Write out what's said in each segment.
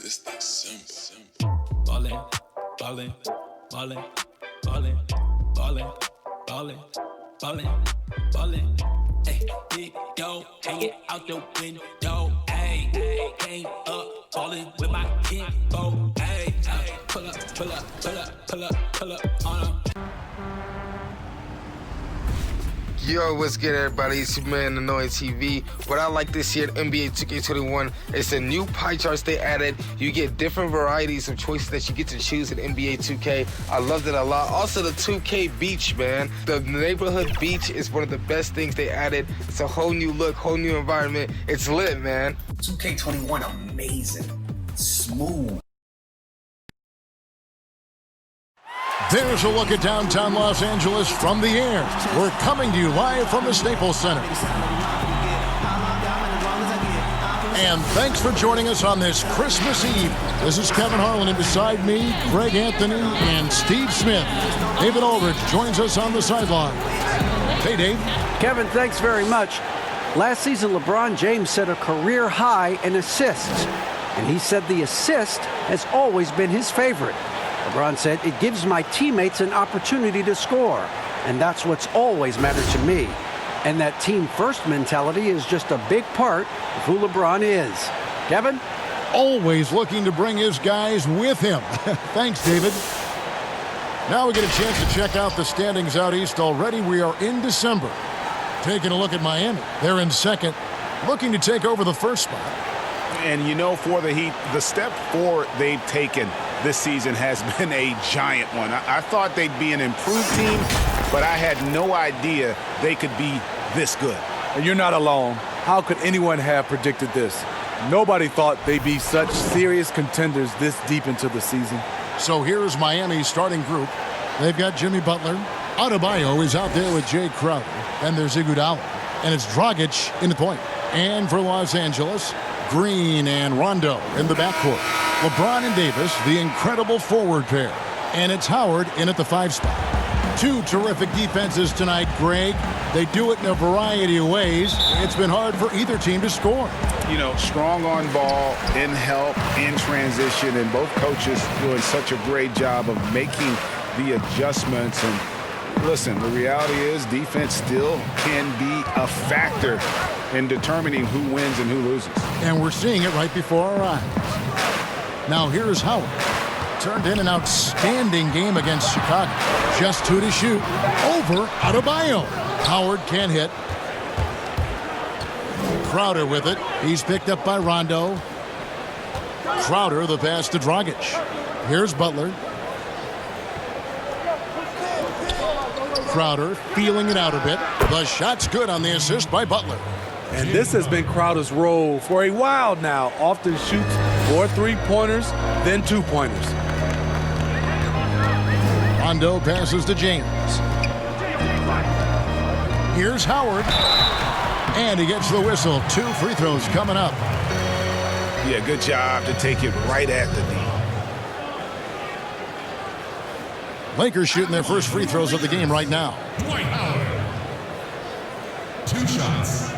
It's that simple. Ballin', ballin', ballin', ballin', ballin', ballin', ballin', ballin'. Hey, big yo, hanging out the window. Hey, came up, ballin' with my kinfolk. Hey, pull up, pull up, pull up, pull up, pull up on 'em. Yo, what's good, everybody? It's your man, Annoying TV. What I like this year at NBA 2K21 is the new pie charts they added. You get different varieties of choices that you get to choose in NBA 2K. I loved it a lot. Also, the 2K beach, man. The neighborhood beach is one of the best things they added. It's a whole new look, whole new environment. It's lit, man. 2K21, amazing, smooth. There's a look at downtown Los Angeles from the air. We're coming to you live from the Staples Center. And thanks for joining us on this Christmas Eve. This is Kevin Harlan, and beside me, Greg Anthony and Steve Smith. David Aldridge joins us on the sideline. Hey, Dave. Kevin, thanks very much. Last season, LeBron James set a career high in assists, and he said the assist has always been his favorite. LeBron said, "It gives my teammates an opportunity to score, and that's what's always mattered to me." And that team-first mentality is just a big part of who LeBron is. Kevin? Always looking to bring his guys with him. Thanks, David. Now we get a chance to check out the standings out east already. We are in December. Taking a look at Miami. They're in second, looking to take over the first spot. And, you know, for the Heat, the step forward they've taken this season has been a giant one. I thought they'd be an improved team, but I had no idea they could be this good. And you're not alone. How could anyone have predicted this? Nobody thought they'd be such serious contenders this deep into the season. So here's Miami's starting group. They've got Jimmy Butler. Adebayo is out there with Jay Crowder. And there's Iguodala. And it's Dragic in the point. And for Los Angeles, Green and Rondo in the backcourt. LeBron and Davis, the incredible forward pair. And it's Howard in at the 5 spot. Two terrific defenses tonight, Greg. They do it in a variety of ways. It's been hard for either team to score. You know, strong on ball, in help, in transition, and both coaches doing such a great job of making the adjustments. And listen, the reality is defense still can be a factor in determining who wins and who loses. And we're seeing it right before our eyes. Now here's Howard. Turned in an outstanding game against Chicago. Just 2 to shoot. Over Adebayo. Howard can't hit. Crowder with it. He's picked up by Rondo. Crowder, the pass to Dragic. Here's Butler. Crowder feeling it out a bit. The shot's good on the assist by Butler. And this has been Crowder's role for a while now. Often shoots 4 3-pointers, then 2-pointers. Rondo passes to James. Here's Howard. And he gets the whistle. 2 free throws coming up. Yeah, good job to take it right at the knee. Lakers shooting their first free throws of the game right now. Dwight Howard. 2 shots.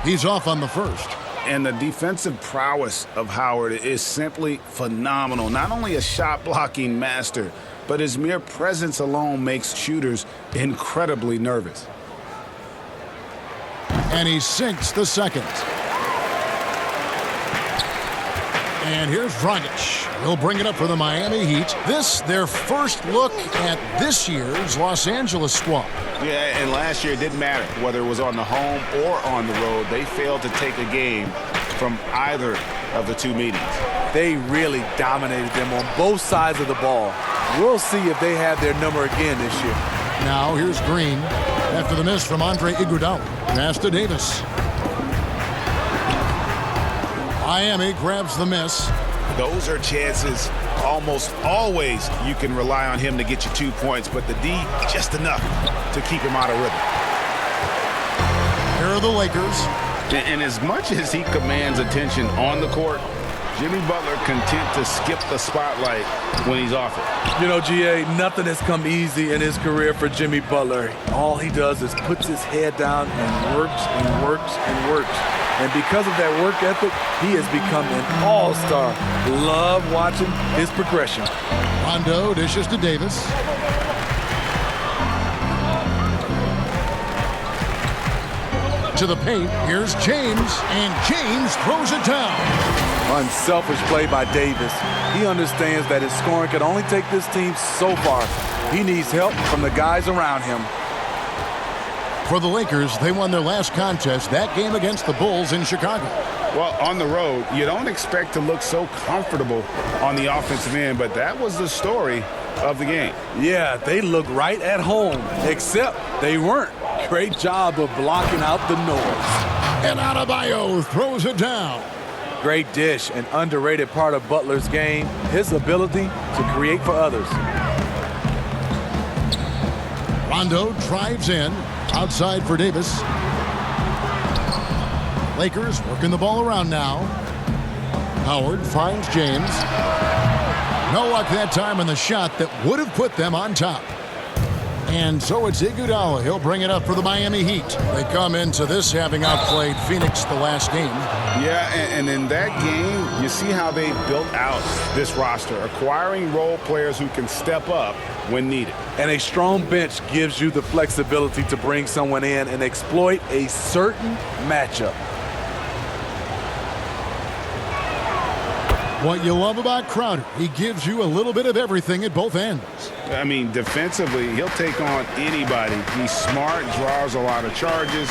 He's off on the first. And the defensive prowess of Howard is simply phenomenal. Not only a shot-blocking master, but his mere presence alone makes shooters incredibly nervous. And he sinks the second. And here's Dragic. He'll bring it up for the Miami Heat. This, their first look at this year's Los Angeles squad. Yeah, and last year it didn't matter whether it was on the home or on the road. They failed to take a game from either of the 2 meetings. They really dominated them on both sides of the ball. We'll see if they have their number again this year. Now here's Green after the miss from Andre Iguodala. Pass to Davis. Miami grabs the miss. Those are chances almost always you can rely on him to get you 2 points, but the D just enough to keep him out of rhythm. Here are the Lakers. And as much as he commands attention on the court, Jimmy Butler content to skip the spotlight when he's off it. You know, GA, nothing has come easy in his career for Jimmy Butler. All he does is puts his head down and works and works and works. And because of that work ethic, he has become an all-star. Love watching his progression. Rondo dishes to Davis. To the paint, here's James, and James throws it down. Unselfish play by Davis. He understands that his scoring can only take this team so far. He needs help from the guys around him. For the Lakers, they won their last contest, that game against the Bulls in Chicago. Well, on the road, you don't expect to look so comfortable on the offensive end, but that was the story of the game. Yeah, they look right at home, except they weren't. Great job of blocking out the noise. And Adebayo throws it down. Great dish, an underrated part of Butler's game, his ability to create for others. Rondo drives in, outside for Davis. Lakers working the ball around now. Howard finds James. No luck that time on the shot that would have put them on top. And so it's Iguodala. He'll bring it up for the Miami Heat. They come into this having outplayed Phoenix the last game. Yeah, and in that game, you see how they built out this roster, acquiring role players who can step up when needed. And a strong bench gives you the flexibility to bring someone in and exploit a certain matchup. What you love about Crowder, he gives you a little bit of everything at both ends. I mean, defensively, he'll take on anybody. He's smart, draws a lot of charges.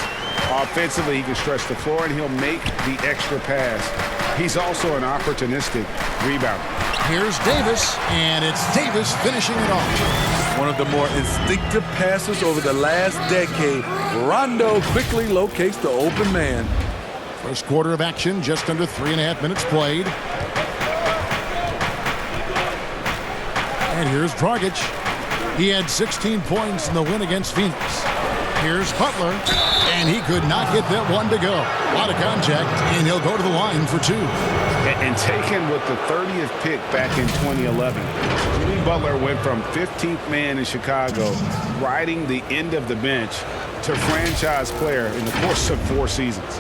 Offensively, he can stretch the floor, and he'll make the extra pass. He's also an opportunistic rebounder. Here's Davis, and it's Davis finishing it off. One of the more instinctive passes over the last decade. Rondo quickly locates the open man. First quarter of action, just under 3.5 minutes played. And here's Dragic. He had 16 points in the win against Phoenix. Here's Butler, and he could not get that one to go. A lot of contact, and he'll go to the line for two. And taken with the 30th pick back in 2011, Jimmy Butler went from 15th man in Chicago, riding the end of the bench, to franchise player in the course of 4 seasons.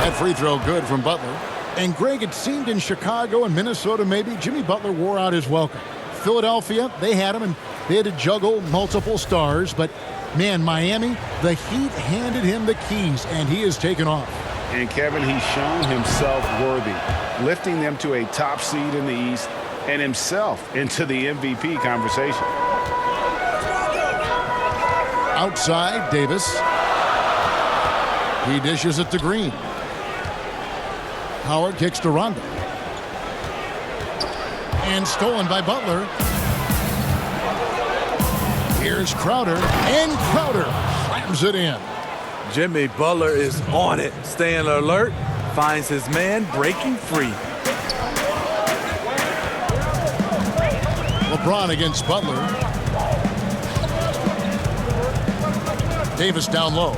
That free throw good from Butler. And Greg, it seemed in Chicago and Minnesota maybe Jimmy Butler wore out his welcome. Philadelphia, they had him and they had to juggle multiple stars. But, man, Miami, the Heat handed him the keys, and he has taken off. And, Kevin, he's shown himself worthy, lifting them to a top seed in the East and himself into the MVP conversation. Outside, Davis. He dishes it to Green. Howard kicks to Rondo. And stolen by Butler. Here's Crowder. And Crowder slams it in. Jimmy Butler is on it, staying alert, finds his man breaking free. LeBron against Butler. Davis down low.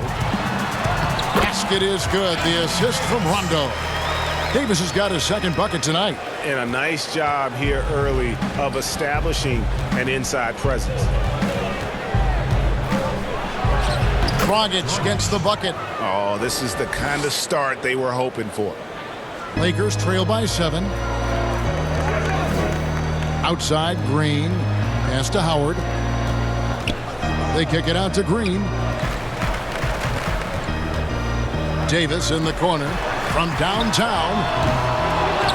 Basket is good. The assist from Rondo. Davis has got his second bucket tonight. And a nice job here early of establishing an inside presence. Dragic gets the bucket. Oh, this is the kind of start they were hoping for. Lakers trail by 7. Outside, Green. Pass to Howard. They kick it out to Green. Davis in the corner from downtown.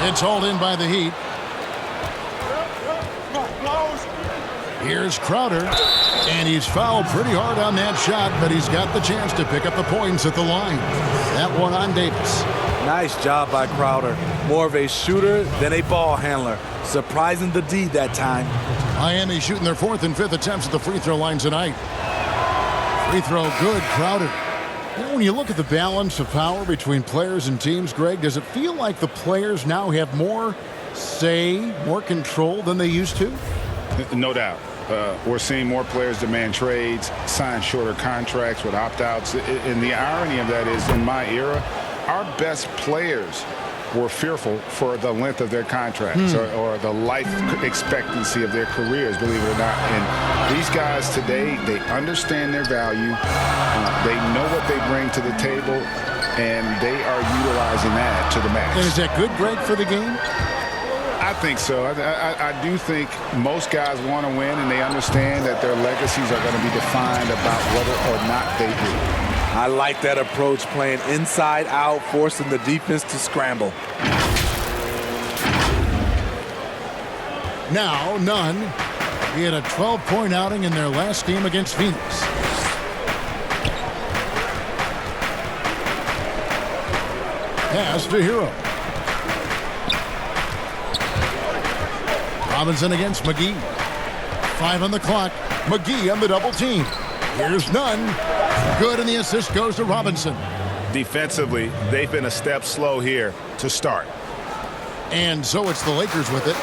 It's hauled in by the Heat. Here's Crowder, and he's fouled pretty hard on that shot, but he's got the chance to pick up the points at the line. That one on Davis. Nice job by Crowder. More of a shooter than a ball handler. Surprising the D that time. Miami shooting their 4th and 5th attempts at the free throw line tonight. Free throw good, Crowder. You know, when you look at the balance of power between players and teams, Greg, does it feel like the players now have more say, more control than they used to? No doubt. We're seeing more players demand trades, sign shorter contracts with opt-outs. And the irony of that is, in my era, our best players were fearful for the length of their contracts or the life expectancy of their careers, believe it or not. And these guys today, they understand their value. They know what they bring to the table, and they are utilizing that to the max. And is that good, Greg, for the game? I think so. I do think most guys want to win, and they understand that their legacies are going to be defined about whether or not they do. I like that approach, playing inside out, forcing the defense to scramble. Now, Nunn. He had a 12-point outing in their last game against Phoenix. Pass to Hero. Robinson against McGee. 5 on the clock. McGee on the double team. Here's Nunn. Good, and the assist goes to Robinson. Defensively, they've been a step slow here to start. And so it's the Lakers with it,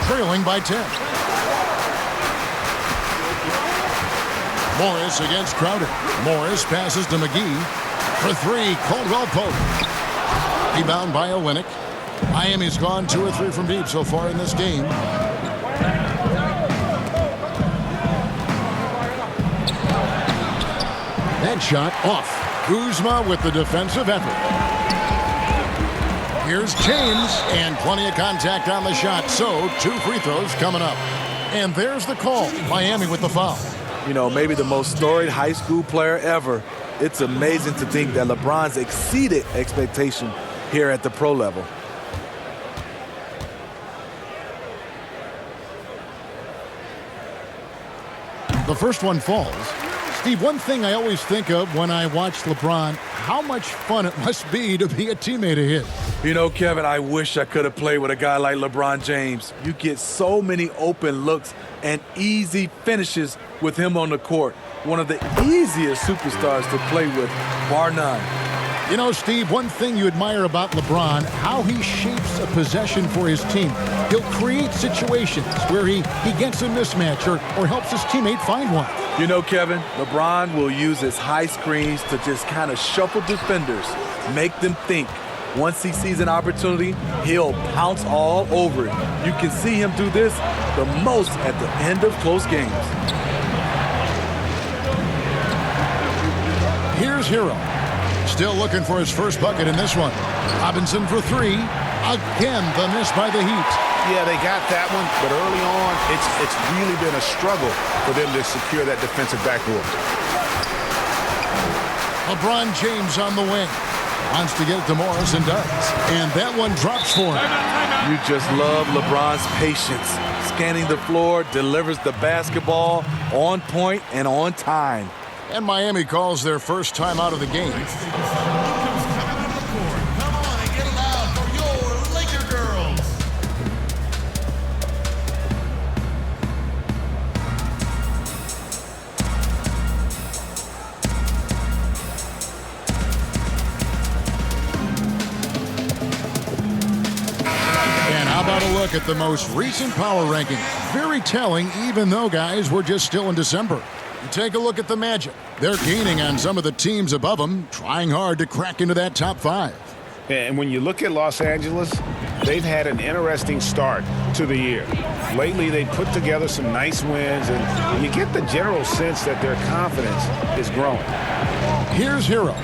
trailing by 10. Morris against Crowder. Morris passes to McGee. For 3, Caldwell Pope. Rebound by Olynyk. Miami's gone 2 or 3 from deep so far in this game. That shot off. Kuzma with the defensive effort. Here's James, and plenty of contact on the shot. So 2 free throws coming up. And there's the call. Miami with the foul. You know, maybe the most storied high school player ever. It's amazing to think that LeBron's exceeded expectation here at the pro level. The first one falls. Steve, one thing I always think of when I watch LeBron, how much fun it must be to be a teammate of his. You know, Kevin, I wish I could have played with a guy like LeBron James. You get so many open looks and easy finishes with him on the court. One of the easiest superstars to play with, bar none. You know, Steve, one thing you admire about LeBron, how he shapes a possession for his team. He'll create situations where he gets a mismatch or helps his teammate find one. You know, Kevin, LeBron will use his high screens to just kind of shuffle defenders, make them think. Once he sees an opportunity, he'll pounce all over it. You can see him do this the most at the end of close games. Here's Hero. Still looking for his first bucket in this one. Robinson for 3. Again, the miss by the Heat. Yeah, they got that one, but early on, it's really been a struggle for them to secure that defensive backboard. LeBron James on the wing. Wants to get it to Morris and does. And that one drops for him. You just love LeBron's patience. Scanning the floor, delivers the basketball on point and on time. And Miami calls their first time out of the game. Look at the most recent power rankings. Very telling, even though, guys, we're just still in December. You take a look at the Magic. They're gaining on some of the teams above them, trying hard to crack into that top 5. And when you look at Los Angeles, they've had an interesting start to the year. Lately, they put together some nice wins, and you get the general sense that their confidence is growing. Here's Hero.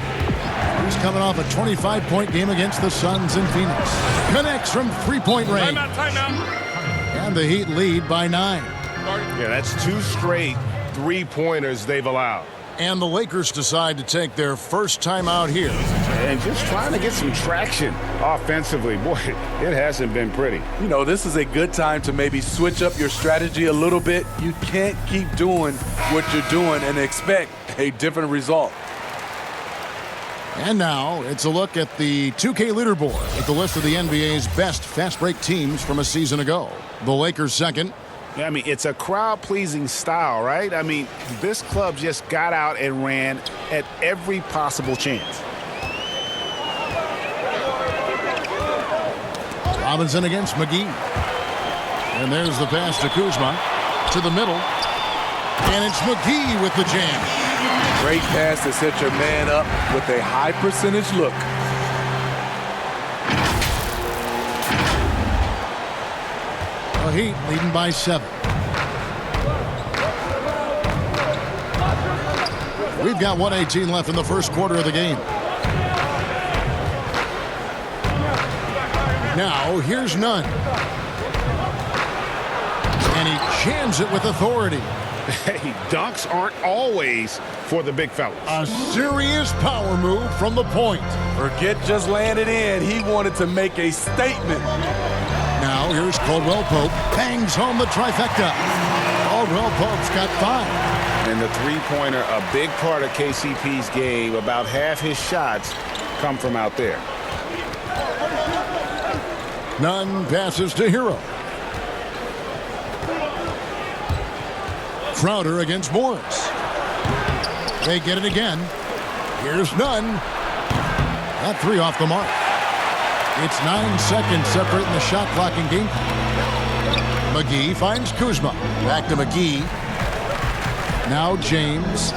He's coming off a 25-point game against the Suns in Phoenix. Connects from 3-point range. Timeout. And the Heat lead by 9. Yeah, that's 2 straight 3-pointers they've allowed. And the Lakers decide to take their first time out here. And just trying to get some traction offensively. Boy, it hasn't been pretty. You know, this is a good time to maybe switch up your strategy a little bit. You can't keep doing what you're doing and expect a different result. And now it's a look at the 2K leaderboard with the list of the NBA's best fast break teams from a season ago. The Lakers second. I mean, it's a crowd-pleasing style, right? I mean, this club just got out and ran at every possible chance. Robinson against McGee. And there's the pass to Kuzma. To the middle. And it's McGee with the jam. Great pass to set your man up with a high percentage look. The Heat leading by 7. We've got 1:18 left in the first quarter of the game. Now, here's Nunn. And he jams it with authority. Hey, dunks aren't always for the big fellas. A serious power move from the point. Forget just laying it in. He wanted to make a statement. Now, here's Caldwell Pope. Bangs home the trifecta. Caldwell Pope's got 5. And the three-pointer, a big part of KCP's game. About half his shots come from out there. Nunn passes to Hero. Crowder against Morris. They get it again. Here's Nunn. That 3 off the mark. It's 9 seconds separating the shot clock and game. McGee finds Kuzma. Back to McGee. Now James.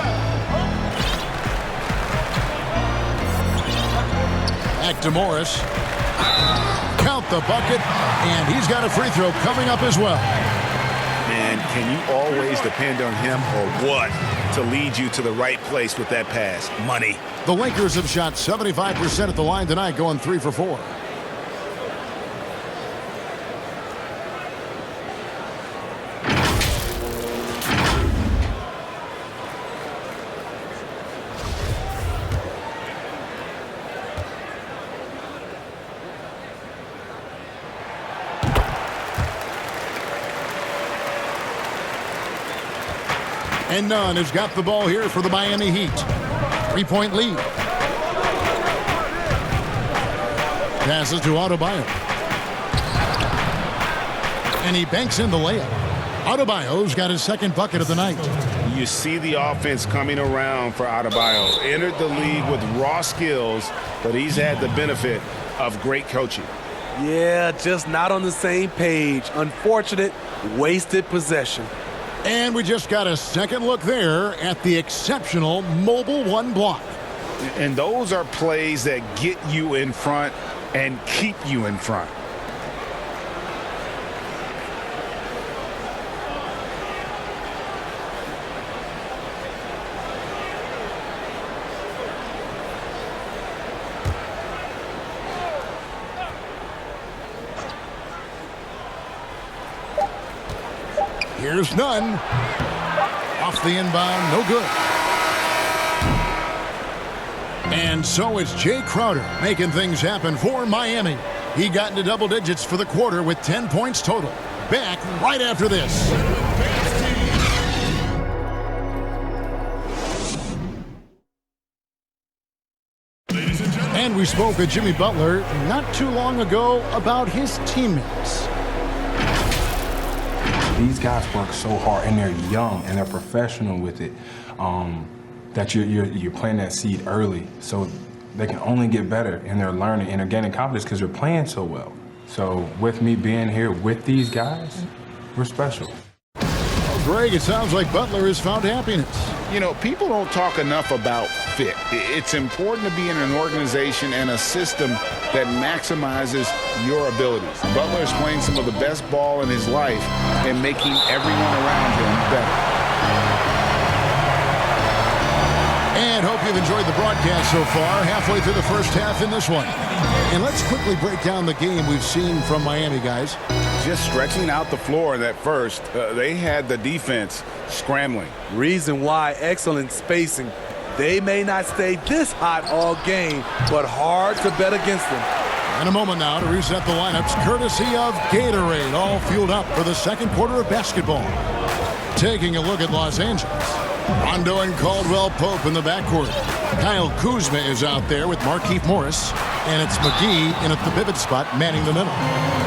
Back to Morris. Count the bucket, and he's got a free throw coming up as well. Man, can you always depend on him or what to lead you to the right place with that pass? Money. The Lakers have shot 75% at the line tonight, going 3 for 4. And Nunn has got the ball here for the Miami Heat. 3-point lead. Passes to Adebayo. And he banks in the layup. Adebayo's got his second bucket of the night. You see the offense coming around for Adebayo. Entered the league with raw skills, but he's had the benefit of great coaching. Yeah, just not on the same page. Unfortunate, wasted possession. And we just got a second look there at the exceptional mobile 1 block. And those are plays that get you in front and keep you in front. Here's Nunn. Off the inbound, no good. And so it's Jay Crowder making things happen for Miami. He got into double digits for the quarter with 10 points total. Back right after this. And we spoke with Jimmy Butler not too long ago about his teammates. These guys work so hard, and they're young, and they're professional with it, that you're planting that seed early, so they can only get better, and they're learning, and they're gaining confidence because they're playing so well. So with me being here with these guys, we're special. Well, Greg, it sounds like Butler has found happiness. You know, people don't talk enough about fit. It's important to be in an organization and a system that maximizes your abilities. Butler is playing some of the best ball in his life and making everyone around him better. And hope you've enjoyed the broadcast so far, halfway through the first half in this one. And let's quickly break down the game we've seen from Miami, guys. Just stretching out the floor in that first, they had the defense scrambling. Reason why, excellent spacing. They may not stay this hot all game, but hard to bet against them. In a moment now to reset the lineups, courtesy of Gatorade, all fueled up for the second quarter of basketball. Taking a look at Los Angeles. Rondo and Caldwell Pope in the backcourt. Kyle Kuzma is out there with Markieff Morris. And it's McGee in at the pivot spot, manning the middle.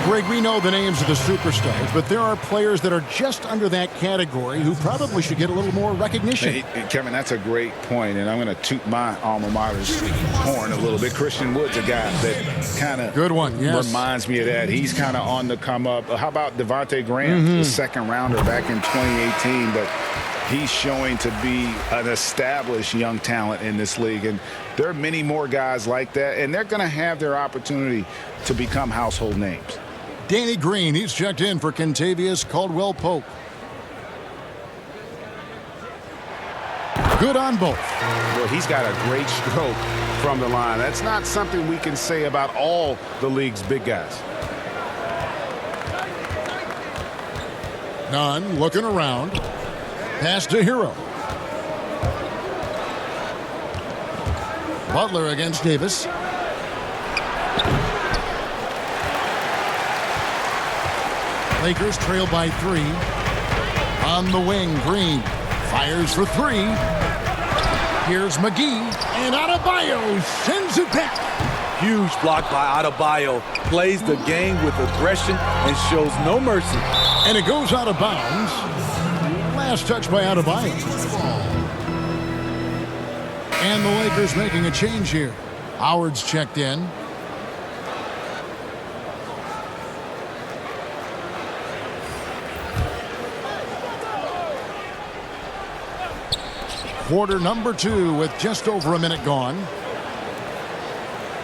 Greg, we know the names of the superstars, but there are players that are just under that category who probably should get a little more recognition. Hey, Kevin, that's a great point, and I'm going to toot my alma mater's horn a little bit. Christian Wood's a guy that kind of reminds me of that. He's kind of on the come up. How about Devontae Graham, the second rounder back in 2018, but he's showing to be an established young talent in this league. And there are many more guys like that, and they're going to have their opportunity to become household names. Danny Green, he's checked in for Kentavious Caldwell-Pope. Good on both. Well, he's got a great stroke from the line. That's not something we can say about all the league's big guys. Nunn looking around. Pass to Hero. Butler against Davis. Lakers trail by 3. On the wing, Green fires for 3. Here's McGee, and Adebayo sends it back. Huge block by Adebayo. Plays the game with aggression and shows no mercy. And it goes out of bounds. Last touch by Adebayo. And the Lakers making a change here. Howard's checked in. Quarter number 2 with just over a minute gone.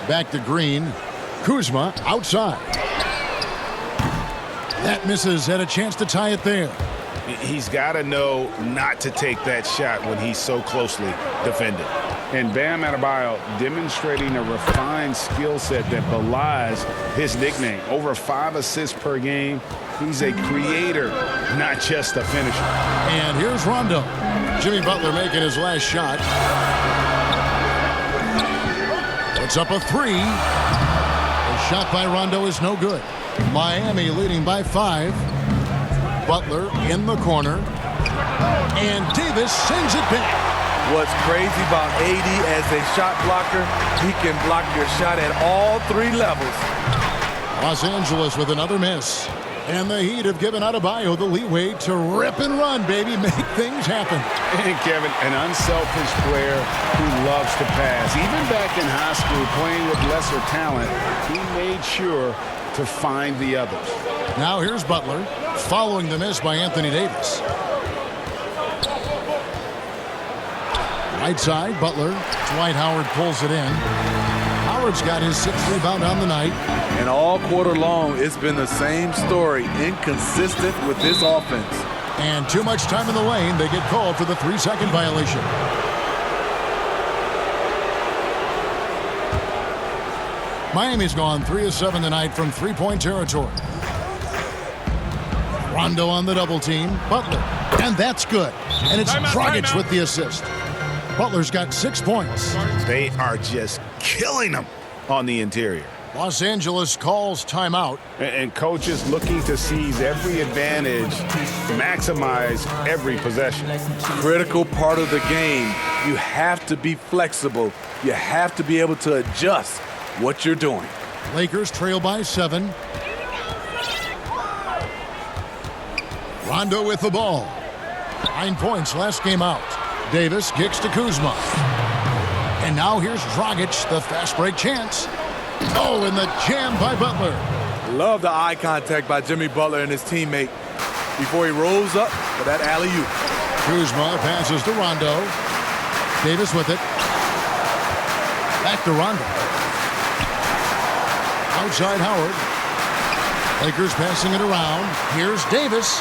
Back to Green. Kuzma outside. That misses. Had a chance to tie it there. He's got to know not to take that shot when he's so closely defended. And Bam Adebayo demonstrating a refined skill set that belies his nickname. Over 5 assists per game. He's a creator, not just a finisher. And here's Rondo. Jimmy Butler making his last shot. Puts up a 3. The shot by Rondo is no good. Miami leading by 5. Butler in the corner. And Davis sends it back. What's crazy about AD as a shot blocker, he can block your shot at all 3 levels. Los Angeles with another miss. And the Heat have given Adebayo the leeway to rip and run, baby. Make things happen. And Kevin, an unselfish player who loves to pass. Even back in high school, playing with lesser talent, he made sure to find the others. Now here's Butler, following the miss by Anthony Davis. Right side, Butler. Dwight Howard pulls it in. Howard's got his 6th rebound on the night. And all quarter long, it's been the same story. Inconsistent with his offense. And too much time in the lane. They get called for the 3-second violation. Miami's gone 3 of 7 tonight from 3-point territory. Rondo on the double team. Butler. And that's good. And it's Dragic with the assist. Butler's got 6 points. They are just killing them on the interior. Los Angeles calls timeout. And coaches looking to seize every advantage, maximize every possession. Critical part of the game. You have to be flexible. You have to be able to adjust what you're doing. Lakers trail by 7. Rondo with the ball. 9 points last game out. Davis kicks to Kuzma. And now here's Dragic, the fast break chance. Oh, and the jam by Butler. Love the eye contact by Jimmy Butler and his teammate before he rolls up for that alley-oop. Kuzma passes to Rondo. Davis with it. Back to Rondo. Outside Howard. Lakers passing it around. Here's Davis.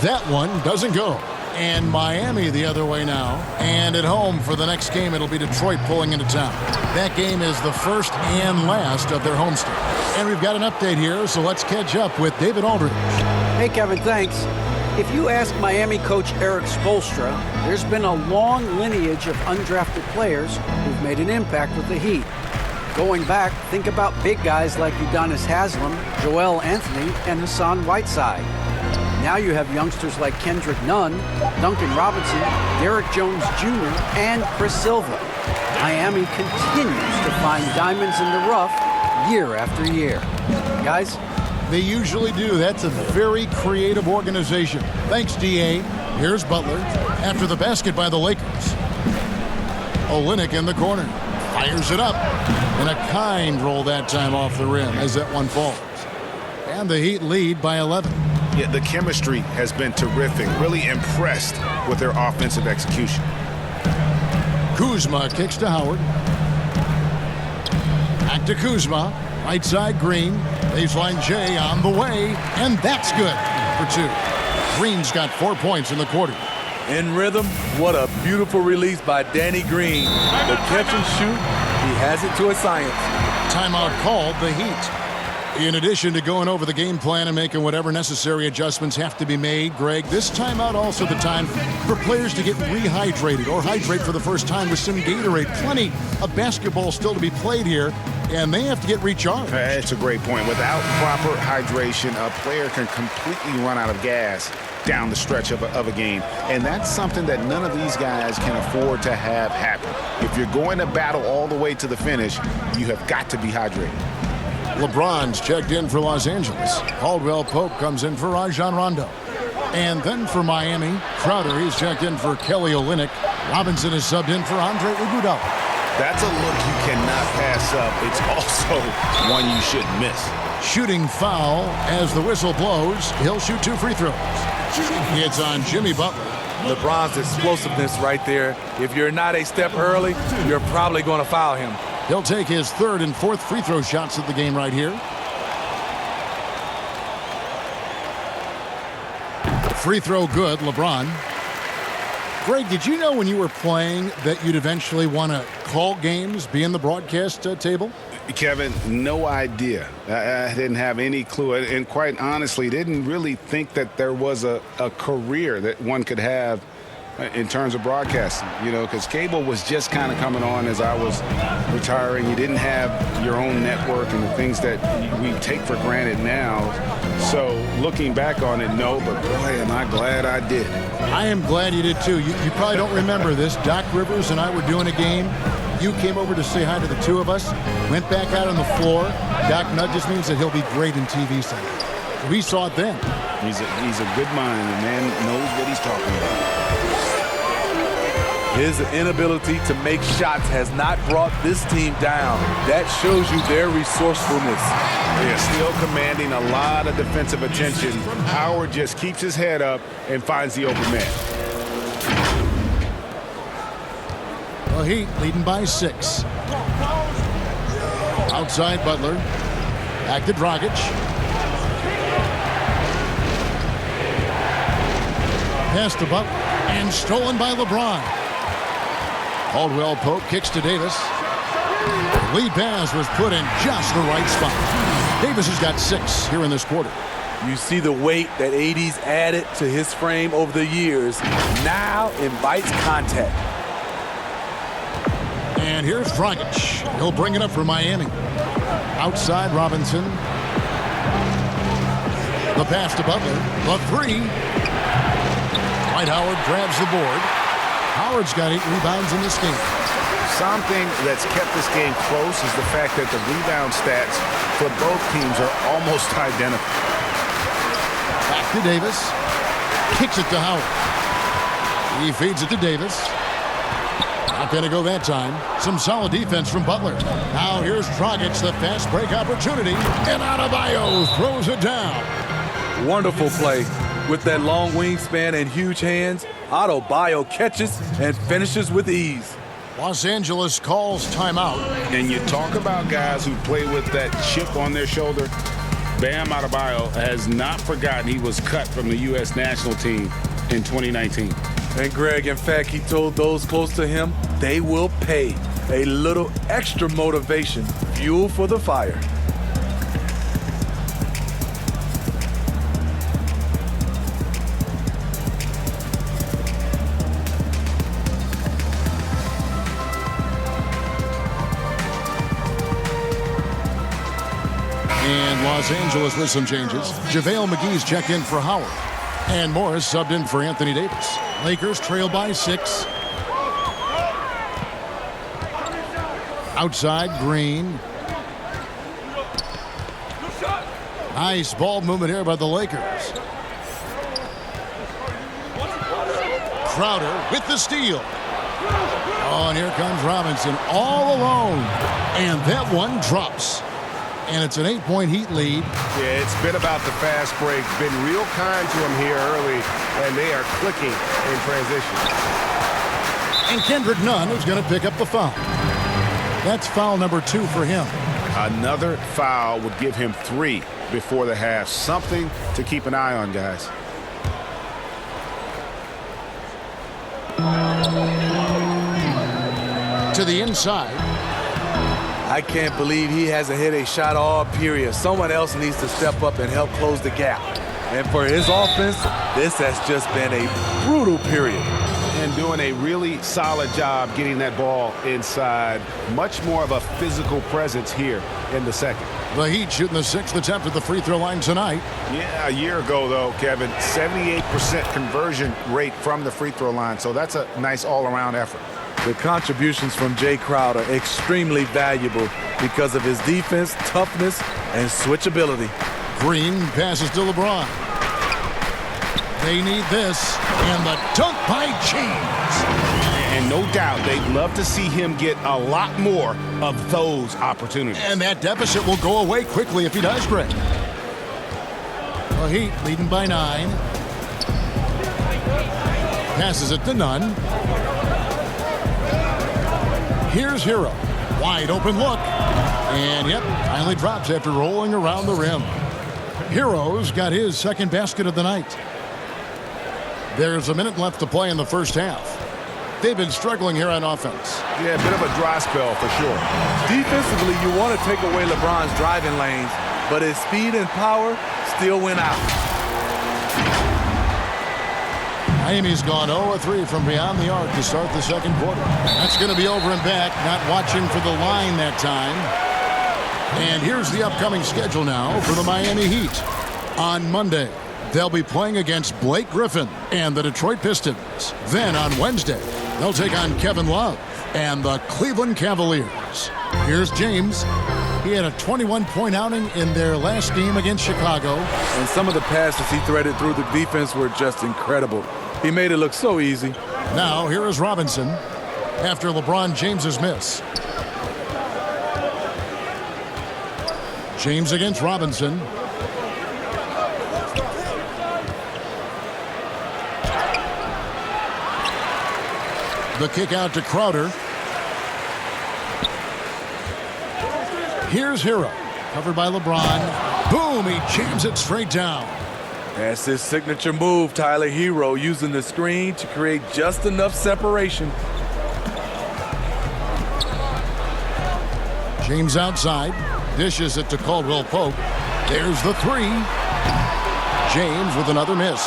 That one doesn't go. And Miami the other way now. And at home for the next game, it'll be Detroit pulling into town. That game is the first and last of their homestand. And we've got an update here, so let's catch up with David Aldridge. Hey, Kevin, thanks. If you ask Miami coach Eric Spoelstra, there's been a long lineage of undrafted players who've made an impact with the Heat. Going back, think about big guys like Udonis Haslem, Joel Anthony, and Hassan Whiteside. Now you have youngsters like Kendrick Nunn, Duncan Robinson, Derrick Jones Jr., and Chris Silva. Miami continues to find diamonds in the rough year after year. Guys? They usually do. That's a very creative organization. Thanks, D.A. Here's Butler after the basket by the Lakers. Olynyk in the corner. Fires it up. And a kind roll that time off the rim as that one falls. And the Heat lead by 11. Yeah, the chemistry has been terrific. Really impressed with their offensive execution. Kuzma kicks to Howard. Back to Kuzma. Right side, Green. Baseline J on the way. And that's good for 2. Green's got 4 points in the quarter. In rhythm, what a beautiful release by Danny Green. The catch and shoot, he has it to a science. Timeout called, the Heat. In addition to going over the game plan and making whatever necessary adjustments have to be made, Greg, this timeout also the time for players to get rehydrated or hydrate for the first time with some Gatorade. Plenty of basketball still to be played here, and they have to get recharged. That's a great point. Without proper hydration, a player can completely run out of gas down the stretch of a game. And that's something that none of these guys can afford to have happen. If you're going to battle all the way to the finish, you have got to be hydrated. LeBron's checked in for Los Angeles. Caldwell Pope comes in for Rajon Rondo. And then for Miami, Crowder, he's checked in for Kelly Olynyk. Robinson is subbed in for Andre Iguodala. That's a look you cannot pass up. It's also one you shouldn't miss. Shooting foul as the whistle blows. He'll shoot 2 free throws. It's on Jimmy Butler. LeBron's explosiveness right there. If you're not a step early, you're probably going to foul him. He'll take his 3rd and 4th free throw shots of the game right here. Free throw good, LeBron. Greg, did you know when you were playing that you'd eventually want to call games, be in the broadcast table? Kevin, no idea. I didn't have any clue. And quite honestly, didn't really think that there was a career that one could have in terms of broadcasting, you know, because cable was just kind of coming on as I was retiring. You didn't have your own network and the things that we take for granted now. So looking back on it, no, but boy, am I glad I did. I am glad you did too. You probably don't remember this. Doc Rivers and I were doing a game. You came over to say hi to the 2 of us, went back out on the floor. Doc nudges me and said he'll be great in TV Center. We saw it then. He's a good mind, and man knows what he's talking about. His inability to make shots has not brought this team down. That shows you their resourcefulness. They're still commanding a lot of defensive attention. Howard just keeps his head up and finds the open man. The Heat leading by 6. Outside Butler. Back to Dragic. Pass to Butler. And stolen by LeBron. Caldwell Pope kicks to Davis. Lead pass was put in just the right spot. Davis has got 6 here in this quarter. You see the weight that AD's added to his frame over the years. Now invites contact. And here's Dragic. He'll bring it up for Miami. Outside Robinson. The pass to Butler. The 3. Dwight Howard grabs the board. Howard's got 8 rebounds in this game. Something that's kept this game close is the fact that the rebound stats for both teams are almost identical. Back to Davis. Kicks it to Howard. He feeds it to Davis. Not going to go that time. Some solid defense from Butler. Now here's Dragic, the fast break opportunity. And Adebayo throws it down. Wonderful play. With that long wingspan and huge hands, Adebayo catches and finishes with ease. Los Angeles calls timeout. And you talk about guys who play with that chip on their shoulder. Bam Adebayo has not forgotten he was cut from the U.S. national team in 2019. And Greg, in fact, he told those close to him they will pay. A little extra motivation, fuel for the fire. And Los Angeles with some changes. JaVale McGee's checked in for Howard. And Morris subbed in for Anthony Davis. Lakers trail by 6. Outside, Green. Nice ball movement here by the Lakers. Crowder with the steal. Oh, and here comes Robinson all alone. And that one drops. and it's an 8-point Heat lead. Yeah, it's been about the fast break. Been real kind to him here early, and they are clicking in transition. And Kendrick Nunn is going to pick up the foul. That's foul number 2 for him. Another foul would give him 3 before the half. Something to keep an eye on, guys. To the inside. I can't believe he hasn't hit a shot all period. Someone else needs to step up and help close the gap. And for his offense, this has just been a brutal period. And doing a really solid job getting that ball inside. Much more of a physical presence here in the second. The Heat shooting the 6th attempt at the free throw line tonight. Yeah, a year ago, though, Kevin, 78% conversion rate from the free throw line. So that's a nice all-around effort. The contributions from Jay Crowder are extremely valuable because of his defense, toughness, and switchability. Green passes to LeBron. They need this, and the dunk by James. And no doubt they'd love to see him get a lot more of those opportunities. And that deficit will go away quickly if he does, Greg. The Heat leading by 9. Passes it to Nunn. Here's Hero. Wide open look. And yep, finally drops after rolling around the rim. Hero's got his second basket of the night. There's a minute left to play in the first half. They've been struggling here on offense. Yeah, a bit of a dry spell for sure. Defensively, you want to take away LeBron's driving lanes, but his speed and power still went out. Miami's gone 0-3 from beyond the arc to start the second quarter. That's going to be over and back, not watching for the line that time. And here's the upcoming schedule now for the Miami Heat. On Monday, they'll be playing against Blake Griffin and the Detroit Pistons. Then on Wednesday, they'll take on Kevin Love and the Cleveland Cavaliers. Here's James. He had a 21-point outing in their last game against Chicago. And some of the passes he threaded through the defense were just incredible. He made it look so easy. Now here is Robinson after LeBron James's miss. James against Robinson. The kick out to Crowder. Here's Hero. Covered by LeBron. Boom! He jams it straight down. That's his signature move, Tyler. Hero using the screen to create just enough separation. James outside. Dishes it to Caldwell Pope. There's the 3. James with another miss.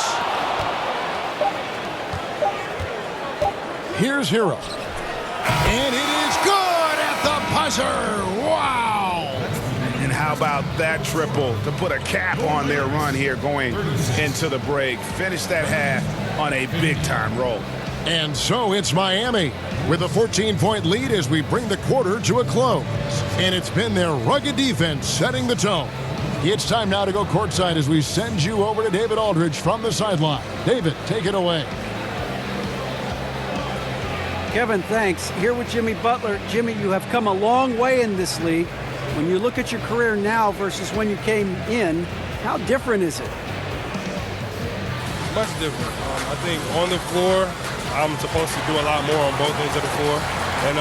Here's Hero. And it is good at the buzzer. Wow! And how about that triple to put a cap on their run here going into the break. Finish that half on a big-time roll. And so it's Miami with a 14-point lead as we bring the quarter to a close. And it's been their rugged defense setting the tone. It's time now to go courtside as we send you over to David Aldridge from the sideline. David, take it away. Kevin, thanks. Here with Jimmy Butler. Jimmy, you have come a long way in this league. When you look at your career now versus when you came in, how different is it? Much different. I think on the floor, I'm supposed to do a lot more on both ends of the floor. And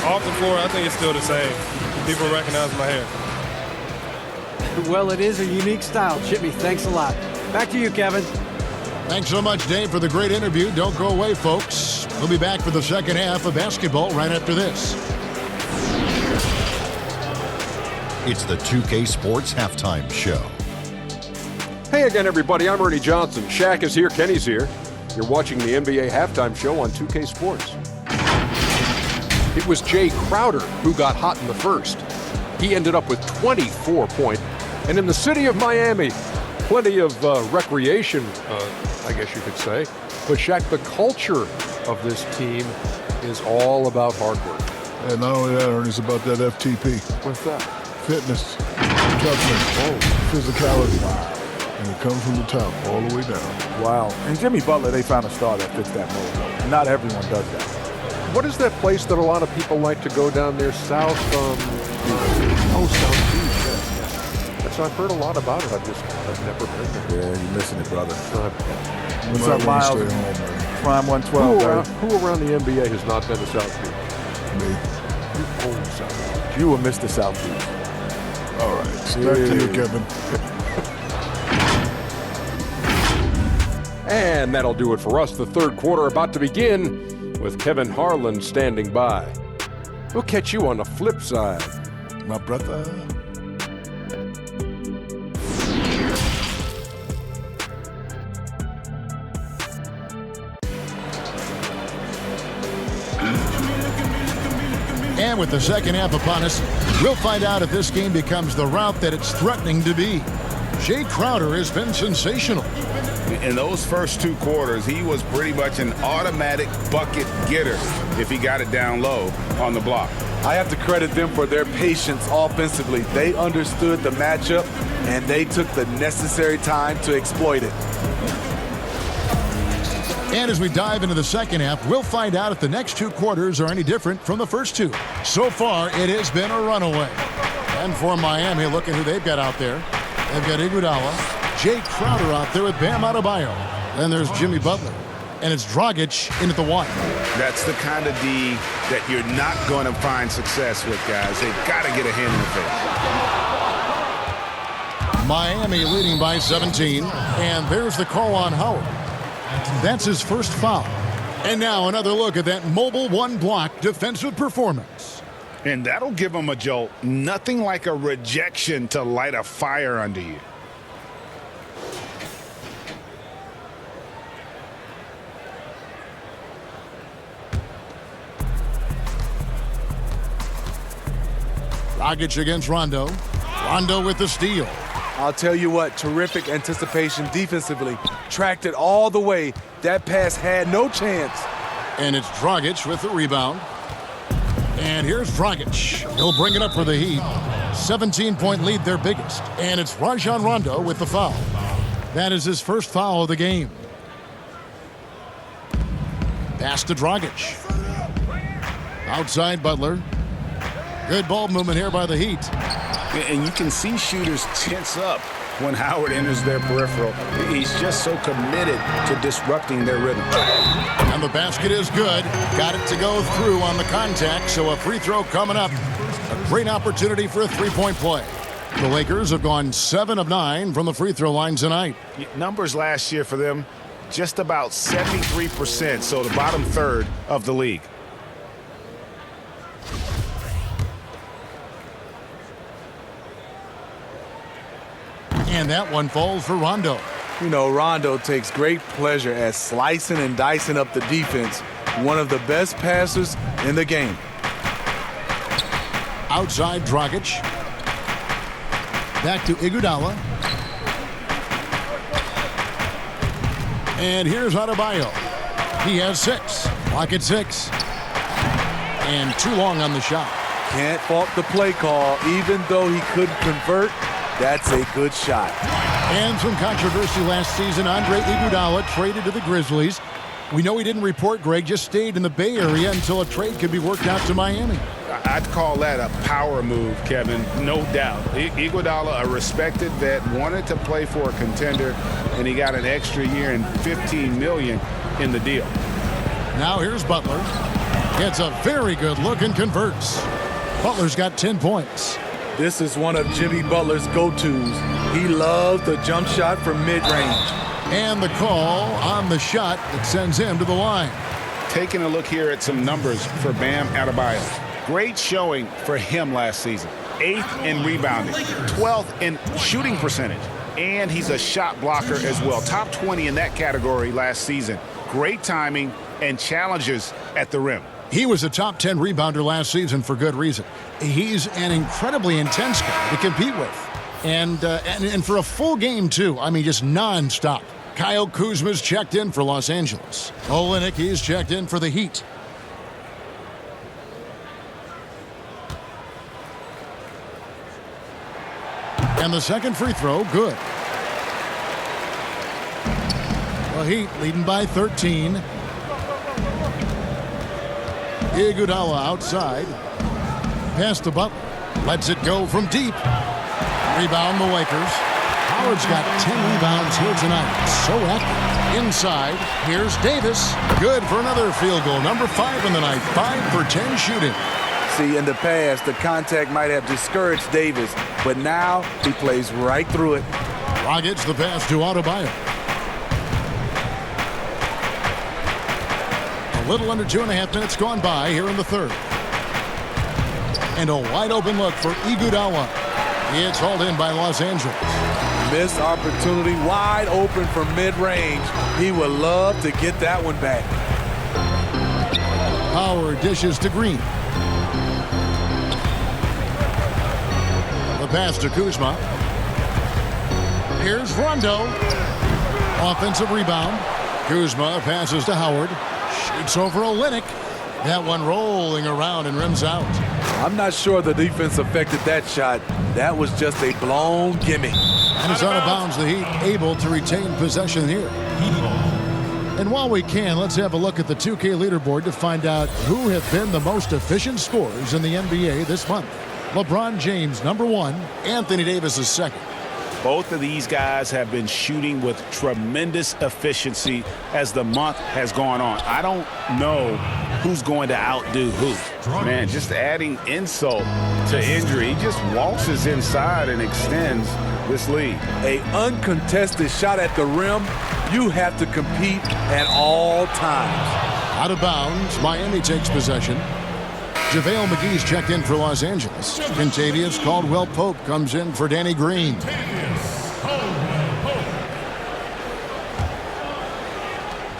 off the floor, I think it's still the same. People recognize my hair. Well, it is a unique style. Jimmy, thanks a lot. Back to you, Kevin. Thanks so much, Dave, for the great interview. Don't go away, folks. We'll be back for the second half of basketball right after this. It's the 2K Sports Halftime Show. Hey again, everybody. I'm Ernie Johnson. Shaq is here. Kenny's here. You're watching the NBA Halftime Show on 2K Sports. It was Jay Crowder who got hot in the first. He ended up with 24 points. And in the city of Miami, plenty of recreation, I guess you could say. But Shaq, the culture of this team is all about hard work. And not only that, Ernie, it's about that FTP. What's that? Fitness, toughness, physicality. And it comes from the top all the way down. Wow. And Jimmy Butler, they found a star that fits that mold. Not everyone does that. What is that place that a lot of people like to go down there south? South Beach. I've heard a lot about it. I've never been there. Yeah, you're missing it, brother. You What's might up, wanna Miles? stay home, man. Prime 112. Who around the NBA has not been to South Beach? Me. You old South Beach. You will miss the South Beach. All right. So back to you, Kevin. And that'll do it for us. The third quarter about to begin with Kevin Harlan standing by. We'll catch you on the flip side. My brother. And with the second half upon us, we'll find out if this game becomes the route that it's threatening to be. Jay Crowder has been sensational. In those first two quarters, he was pretty much an automatic bucket getter if he got it down low on the block. I have to credit them for their patience offensively. They understood the matchup, and they took the necessary time to exploit it. And as we dive into the second half, we'll find out if the next two quarters are any different from the first two. So far, it has been a runaway. And for Miami, look at who they've got out there. They've got Iguodala, Jay Crowder out there with Bam Adebayo. Then there's Jimmy Butler. And it's Dragic in at the one. That's the kind of D that you're not going to find success with, guys. They've got to get a hand in the face. Miami leading by 17. And there's the call on Howard. That's his first foul. And now another look at that mobile one-block defensive performance. And that'll give him a jolt. Nothing like a rejection to light a fire under you. Dragic against Rondo. Rondo with the steal. I'll tell you what, terrific anticipation defensively. Tracked it all the way. That pass had no chance. And it's Dragic with the rebound. And here's Dragic. He'll bring it up for the Heat. 17-point lead, their biggest. And it's Rajon Rondo with the foul. That is his first foul of the game. Pass to Dragic. Outside Butler. Good ball movement here by the Heat. And you can see shooters tense up when Howard enters their peripheral. He's just so committed to disrupting their rhythm. And the basket is good. Got it to go through on the contact, so a free throw coming up. A great opportunity for a three-point play. The Lakers have gone 7 of 9 from the free throw line tonight. Numbers last year for them, just about 73%, so the bottom third of the league. And that one falls for Rondo. You know, Rondo takes great pleasure at slicing and dicing up the defense. One of the best passers in the game. Outside Dragic. Back to Iguodala. And here's Adebayo. He has 6. Clock at 6. And too long on the shot. Can't fault the play call. Even though he couldn't convert, that's a good shot. And some controversy last season. Andre Iguodala traded to the Grizzlies. We know he didn't report, Greg, just stayed in the Bay Area until a trade could be worked out to Miami. I'd call that a power move, Kevin, no doubt. Iguodala, a respected vet, wanted to play for a contender, and he got an extra year and $15 million in the deal. Now here's Butler. Gets a very good look and converts. Butler's got 10 points. This is one of Jimmy Butler's go-tos. He loves the jump shot from mid-range. And the call on the shot that sends him to the line. Taking a look here at some numbers for Bam Adebayo. Great showing for him last season. 8th in rebounding, 12th in shooting percentage, and he's a shot blocker as well. Top 20 in that category last season. Great timing and challenges at the rim. He was a top 10 rebounder last season for good reason. He's an incredibly intense guy to compete with. And for a full game, too. I mean, just nonstop. Kyle Kuzma's checked in for Los Angeles. Olynyk is checked in for the Heat. And the second free throw, good. The Heat leading by 13. Iguodala outside. Pass to Butler. Lets it go from deep. Rebound the Lakers. Howard's got 10 rebounds here tonight. So active. Inside, here's Davis. Good for another field goal. Number 5 in the night. 5 for 10 shooting. See, in the past, the contact might have discouraged Davis, but now he plays right through it. Dragic the pass to Adebayo. A little under 2.5 minutes gone by here in the third. And a wide open look for Iguodala. It's hauled in by Los Angeles. Missed opportunity, wide open from mid-range. He would love to get that one back. Howard dishes to Green. The pass to Kuzma. Here's Rondo. Offensive rebound. Kuzma passes to Howard. Shoots over Olynyk. That one rolling around and rims out. I'm not sure the defense affected that shot. That was just a blown gimme. And it's out of bounds. The Heat able to retain possession here. And while we can, let's have a look at the 2K leaderboard to find out who have been the most efficient scorers in the NBA this month. LeBron James, number 1. Anthony Davis is second. Both of these guys have been shooting with tremendous efficiency as the month has gone on. I don't know who's going to outdo who. Man, just adding insult to injury. He just waltzes inside and extends this lead. A uncontested shot at the rim, you have to compete at all times. Out of bounds, Miami takes possession. JaVale McGee's checked in for Los Angeles. Kentavious Caldwell-Pope comes in for Danny Green.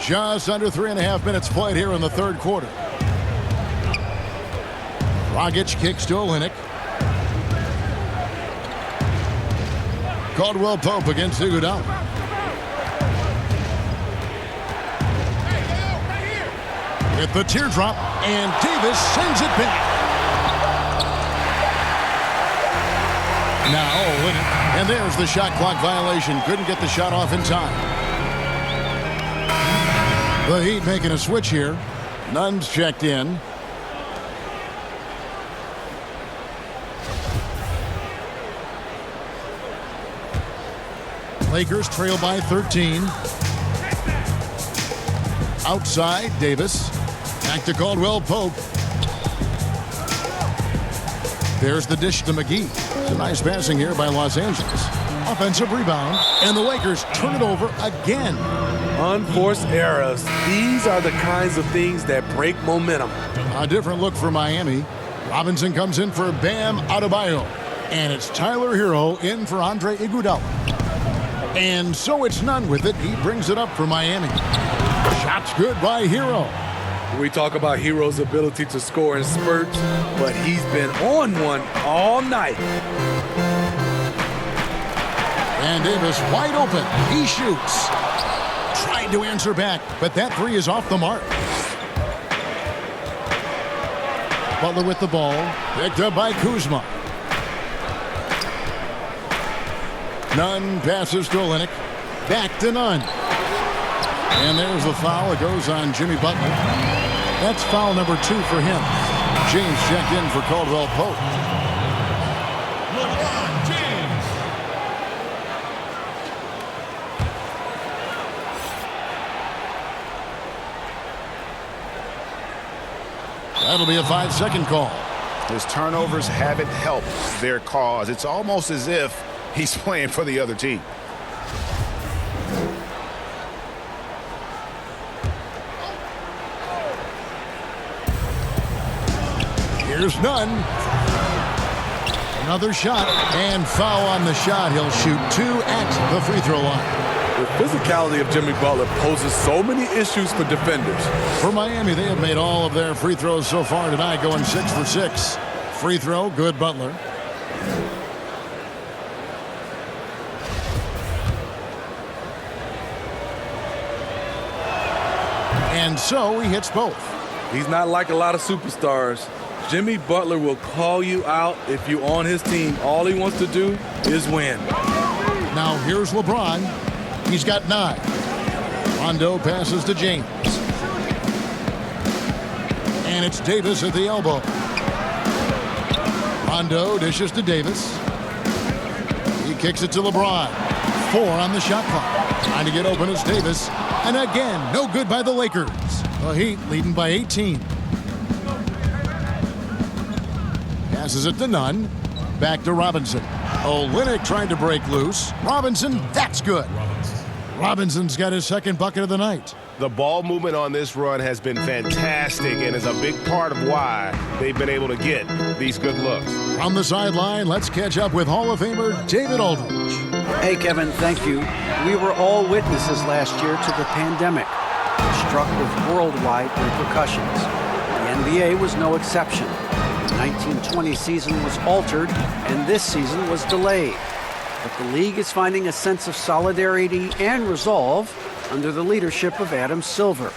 Just under 3.5 minutes played here in the third quarter. Dragic kicks to Olynyk. Caldwell-Pope against Iguodala. With the teardrop, and Davis sends it back. Now Olynyk, and there's the shot clock violation. Couldn't get the shot off in time. The Heat making a switch here. Nunn's checked in. Lakers trail by 13. Outside, Davis. Back to Caldwell-Pope. There's the dish to McGee. It's a nice passing here by Los Angeles. Offensive rebound, and the Lakers turn it over again. Unforced errors. These are the kinds of things that break momentum. A different look for Miami. Robinson comes in for Bam Adebayo. And it's Tyler Hero in for Andre Iguodala. And so it's Nunn with it. He brings it up for Miami. Shots good by Hero. We talk about Hero's ability to score in spurts, but he's been on one all night. And Davis wide open. He shoots. Tried to answer back, but that three is off the mark. Butler with the ball. Picked up by Kuzma. Nunn passes to Olynyk. Back to Nunn. And there's the foul. It goes on Jimmy Butler. That's foul number 2 for him. James checked in for Caldwell-Pope. LeBron James. That'll be a 5-second call. His turnovers haven't helped their cause. It's almost as if he's playing for the other team. Here's Nunn. Another shot, and foul on the shot. He'll shoot 2 at the free throw line. The physicality of Jimmy Butler poses so many issues for defenders. For Miami, they have made all of their free throws so far tonight, going 6 for 6. Free throw, good Butler. And so he hits both. He's not like a lot of superstars. Jimmy Butler will call you out if you're on his team. All he wants to do is win. Now here's LeBron. He's got 9. Rondo passes to James. And it's Davis at the elbow. Rondo dishes to Davis. Kicks it to LeBron. 4 on the shot clock. Trying to get open is Davis. And again, no good by the Lakers. The Heat leading by 18. Passes it to Nunn. Back to Robinson. Olynyk trying to break loose. Robinson, that's good. Robinson's got his second bucket of the night. The ball movement on this run has been fantastic and is a big part of why they've been able to get these good looks. From the sideline, let's catch up with Hall of Famer David Aldridge. Hey, Kevin, thank you. We were all witnesses last year to the pandemic, struck with worldwide repercussions. The NBA was no exception. The 1920 season was altered, and this season was delayed. But the league is finding a sense of solidarity and resolve under the leadership of Adam Silver.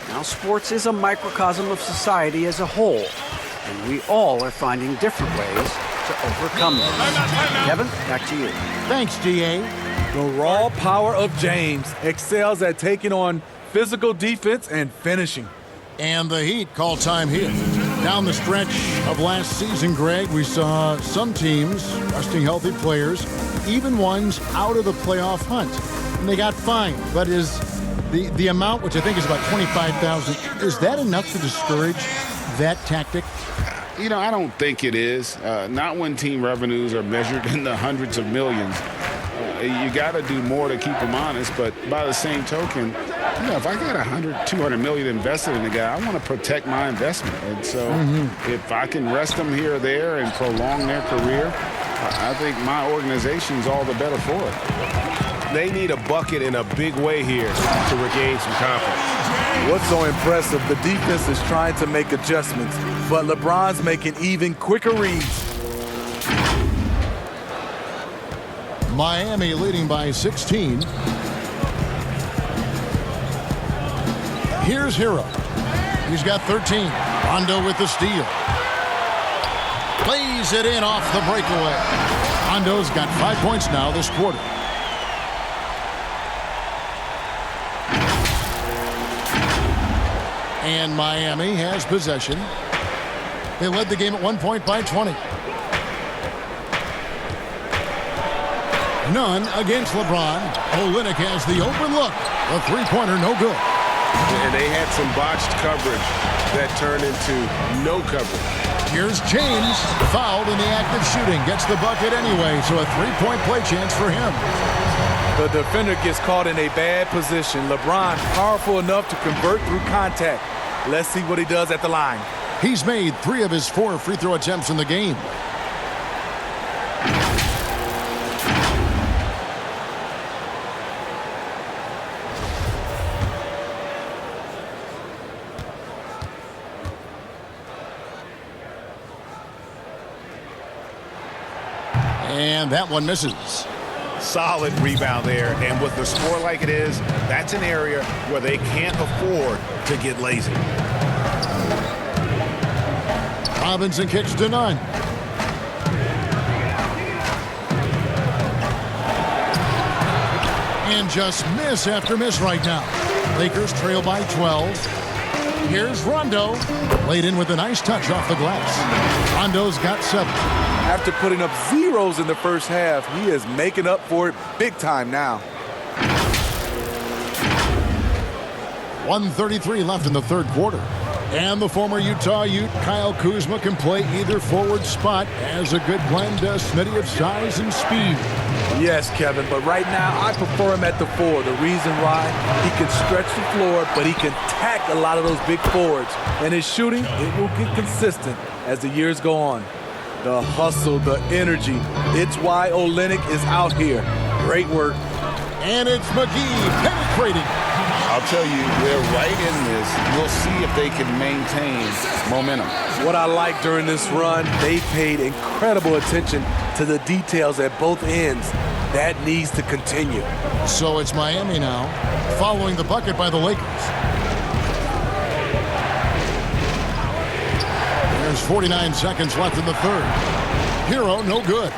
Now, sports is a microcosm of society as a whole, and we all are finding different ways to overcome this. Kevin, back to you. Thanks, DA. The raw power of James excels at taking on physical defense and finishing. And the Heat call time here. Down the stretch of last season, Greg, we saw some teams resting healthy players, even ones out of the playoff hunt. And they got fined. But is the amount, which I think is about $25,000, is that enough to discourage that tactic? You know, I don't think it is. Not when team revenues are measured in the hundreds of millions. You got to do more to keep them honest. But by the same token, you know, if I got $200 million invested in a guy, I want to protect my investment. And so if I can rest them here or there and prolong their career, I think my organization's all the better for it. They need a bucket in a big way here to regain some confidence. What's so impressive, the defense is trying to make adjustments, but LeBron's making even quicker reads. Miami leading by 16. Here's Hero. He's got 13. Rondo with the steal. Plays it in off the breakaway. Rondo's got 5 points now this quarter. And Miami has possession. They led the game at 1 point by 20. Nunn against LeBron. Olynyk has the open look. The three-pointer no good. And they had some botched coverage that turned into no coverage. Here's James, fouled in the act of shooting. Gets the bucket anyway, so a three-point play chance for him. The defender gets caught in a bad position. LeBron powerful enough to convert through contact. Let's see what he does at the line. He's made 3 of his 4 free throw attempts in the game. And that one misses. Solid rebound there, and with the score like it is, that's an area where they can't afford to get lazy. Robinson kicks to Nunn. And just miss after miss right now. Lakers trail by 12. Here's Rondo. Laid in with a nice touch off the glass. Rondo's got 7. After putting up zeros in the first half, he is making up for it big time now. 1:33 left in the third quarter. And the former Utah Ute, Kyle Kuzma, can play either forward spot as a good blend, Smitty, of size and speed. Yes, Kevin, but right now I prefer him at the 4. The reason why, he can stretch the floor, but he can tack a lot of those big forwards. And his shooting, it will get consistent as the years go on. The hustle, the energy, it's why Olynyk is out here. Great work. And it's McGee penetrating. I'll tell you, they're right in this. We'll see if they can maintain momentum. What I like during this run, they paid incredible attention to the details at both ends. That needs to continue. So it's Miami now, following the bucket by the Lakers. There's 49 seconds left in the third. Hero, no good.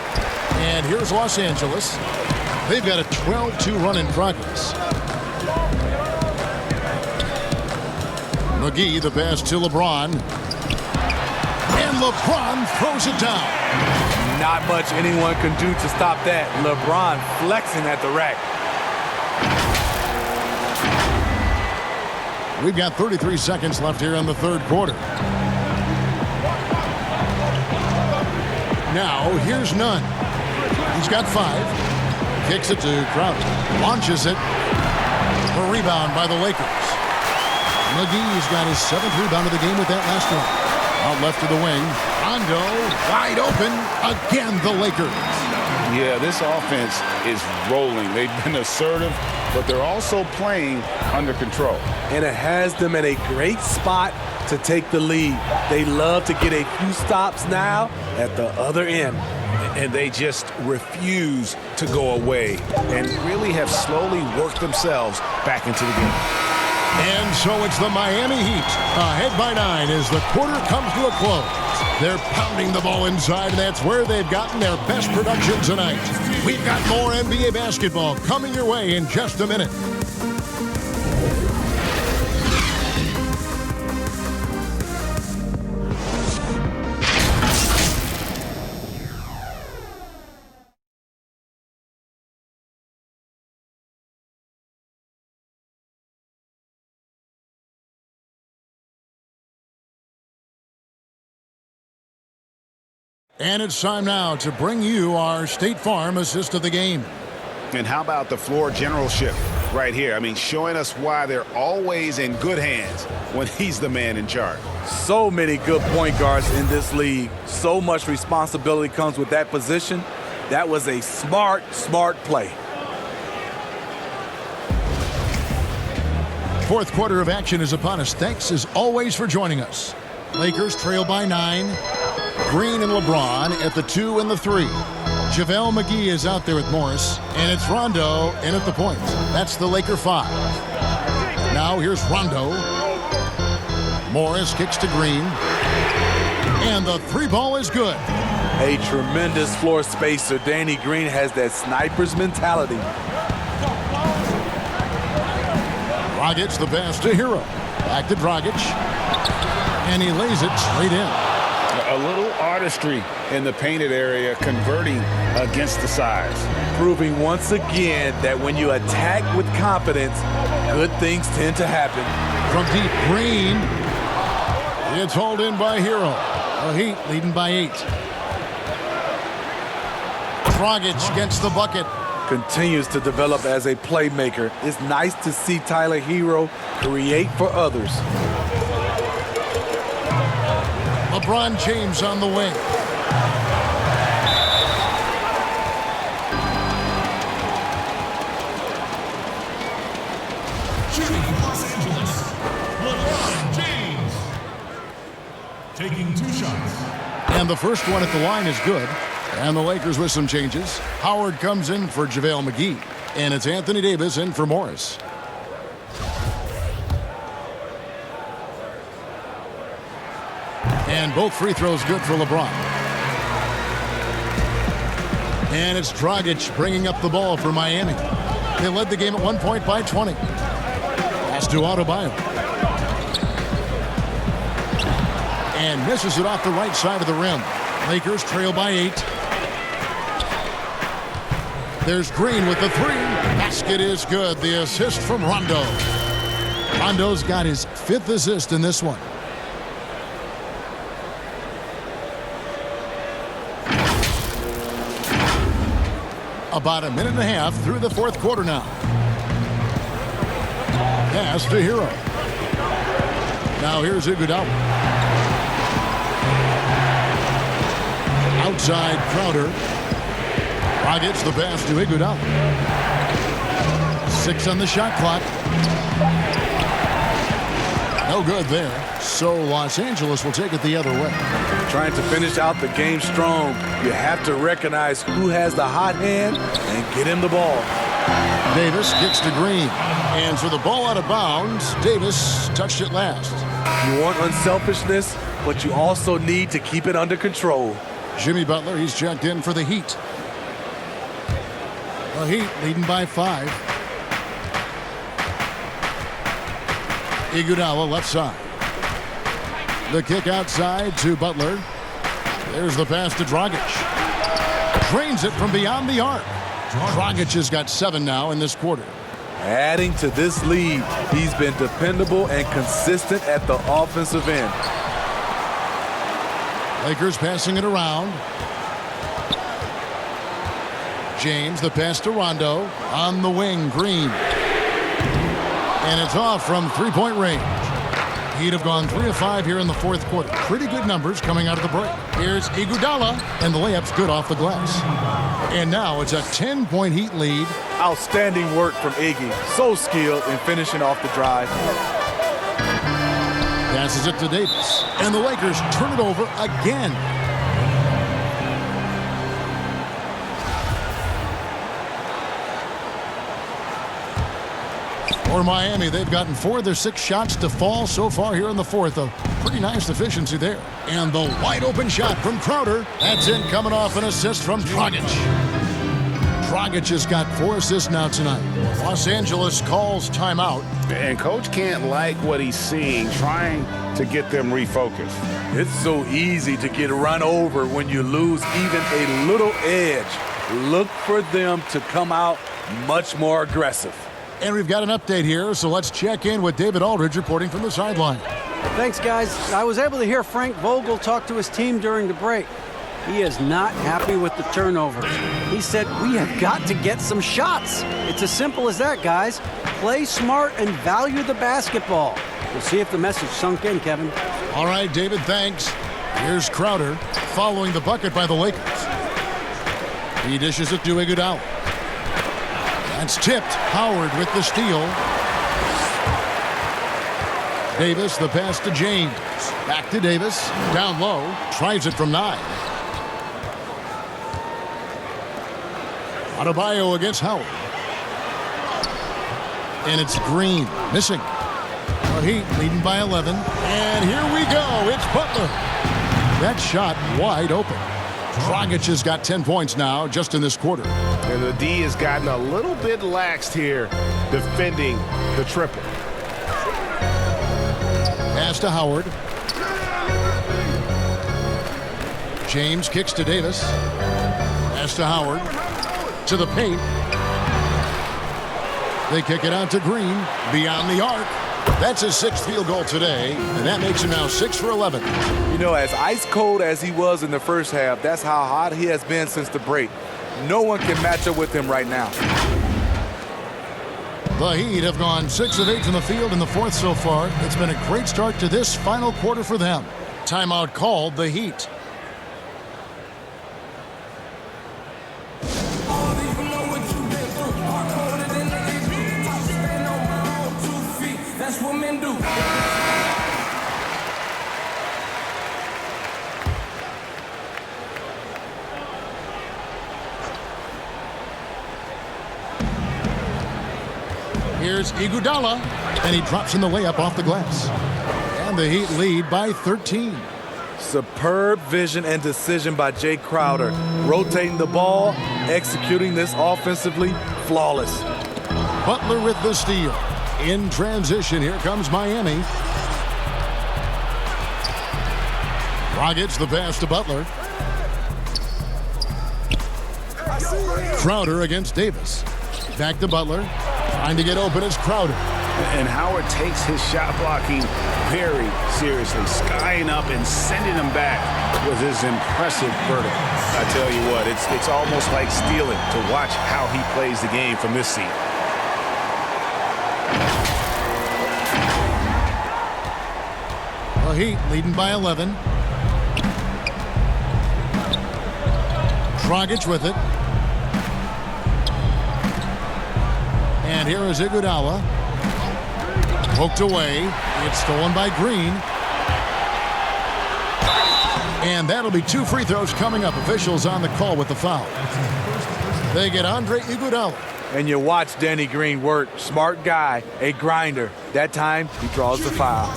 And here's Los Angeles. They've got a 12-2 run in progress. McGee, the pass to LeBron. And LeBron throws it down. not much anyone can do to stop that. LeBron flexing at the rack. We've got 33 seconds left here in the third quarter. Now, here's Nunn. He's got 5. Kicks it to Crowder. Launches it. A rebound by the Lakers. McGee's got his 7th rebound of the game with that last one. Out left to the wing. Rondo wide open. Again, the Lakers. Yeah, this offense is rolling. They've been assertive, but they're also playing under control. And it has them in a great spot to take the lead. They love to get a few stops now at the other end. And they just refuse to go away and really have slowly worked themselves back into the game. And so it's the Miami Heat ahead by 9 as the quarter comes to a close. They're pounding the ball inside, and that's where they've gotten their best production tonight. We've got more NBA basketball coming your way in just a minute. And it's time now to bring you our State Farm assist of the game. And how about the floor generalship right here? I mean, showing us why they're always in good hands when he's the man in charge. So many good point guards in this league. So much responsibility comes with that position. That was a smart play. Fourth quarter of action is upon us. Thanks as always for joining us. Lakers trail by 9. Green and LeBron at the 2 and the 3. JaVale McGee is out there with Morris, and it's Rondo in at the point. That's the Laker 5. Now here's Rondo. Morris kicks to Green, and the 3 ball is good. A tremendous floor spacer. Danny Green has that sniper's mentality. Dragic the pass to Hero. Back to Dragic, and he lays it straight in. A little artistry in the painted area, converting against the size. Proving once again that when you attack with confidence, good things tend to happen. From deep, Green. It's hauled in by Hero. The Heat leading by 8. Dragic gets the bucket. Continues to develop as a playmaker. It's nice to see Tyler Hero create for others. LeBron James on the wing. Shooting Los Angeles, LeBron James. Taking 2 shots. And the first one at the line is good. And the Lakers with some changes. Howard comes in for JaVale McGee. And it's Anthony Davis in for Morris. And both free throws good for LeBron. And it's Dragic bringing up the ball for Miami. They led the game at 1 point by 20. Pass to Adebayo. And misses it off the right side of the rim. Lakers trail by 8. There's Green with the 3. Basket is good. The assist from Rondo. Rondo's got his 5th assist in this one. About a minute and a half through the fourth quarter now. Pass to Hero. Now here's Iguodala. Outside Crowder. Dragic the pass to Iguodala. 6 on the shot clock. No good there. So Los Angeles will take it the other way. Trying to finish out the game strong. You have to recognize who has the hot hand and get him the ball. Davis kicks to Green. And for the ball out of bounds, Davis touched it last. You want unselfishness, but you also need to keep it under control. Jimmy Butler, he's checked in for the Heat. The Heat leading by 5. Iguodala left side. The kick outside to Butler. There's the pass to Dragic. Drains it from beyond the arc. Dragic has got 7 now in this quarter. Adding to this lead, he's been dependable and consistent at the offensive end. Lakers passing it around. James, the pass to Rondo. On the wing, Green. And it's off from three-point range. He'd have gone 3 of 5 here in the fourth quarter. Pretty good numbers coming out of the break. Here's Iguodala, and the layup's good off the glass. And now it's a 10-point Heat lead. Outstanding work from Iggy. So skilled in finishing off the drive. Passes it to Davis. And the Lakers turn it over again. For Miami, they've gotten 4 of their 6 shots to fall so far here in the fourth. A pretty nice efficiency there. And the wide open shot from Crowder. That's in, coming off an assist from Dragic. Dragic has got 4 assists now tonight. Los Angeles calls timeout. And coach can't like what he's seeing, trying to get them refocused. It's so easy to get run over when you lose even a little edge. Look for them to come out much more aggressive. And we've got an update here, so let's check in with David Aldridge reporting from the sideline. Thanks, guys. I was able to hear Frank Vogel talk to his team during the break. He is not happy with the turnovers. He said, we have got to get some shots. It's as simple as that, guys. Play smart and value the basketball. We'll see if the message sunk in, Kevin. All right, David, thanks. Here's Crowder following the bucket by the Lakers. He dishes it to Iguodala. That's tipped. Howard with the steal. Davis, the pass to James. Back to Davis. Down low. Tries it from 9. Adebayo against Howard. And it's Green. Missing. The Heat leading by 11. And here we go. It's Butler. That shot wide open. Dragic has got 10 points now just in this quarter. And the D has gotten a little bit laxed here defending the triple. Pass to Howard. James kicks to Davis. Pass to Howard. To the paint. They kick it out to Green. Beyond the arc. That's his 6th field goal today, and that makes him now 6 for 11. You know, as ice cold as he was in the first half, that's how hot he has been since the break. No one can match up with him right now. The Heat have gone 6 of 8 from the field in the fourth so far. It's been a great start to this final quarter for them. Timeout called, the Heat. That's what men do. Here's Iguodala, and he drops in the layup off the glass. And the Heat lead by 13. Superb vision and decision by Jay Crowder. Rotating the ball, executing this offensively, flawless. Butler with the steal. In transition, here comes Miami. Dragic, the pass to Butler. Crowder against Davis. Back to Butler. Trying to get open is Crowder. And Howard takes his shot blocking very seriously, skying up and sending him back with his impressive vertical. I tell you what, it's almost like stealing to watch how he plays the game from this seat. The Heat leading by 11. Dragic with it. And here is Iguodala. Poked away. It's stolen by Green. And that'll be 2 free throws coming up. Officials on the call with the foul. They get Andre Iguodala. And you watch Danny Green work. Smart guy, a grinder. That time, he draws the foul.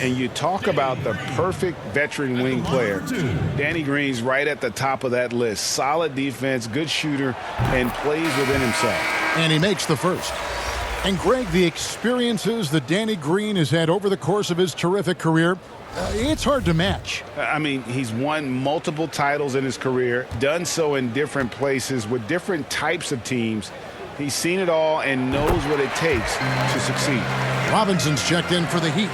And you talk about the perfect veteran wing player. Danny Green's right at the top of that list. Solid defense, good shooter, and plays within himself. And he makes the first. And Greg, the experiences that Danny Green has had over the course of his terrific career, it's hard to match. I mean, he's won multiple titles in his career, done so in different places with different types of teams. He's seen it all and knows what it takes to succeed. Robinson's checked in for the Heat.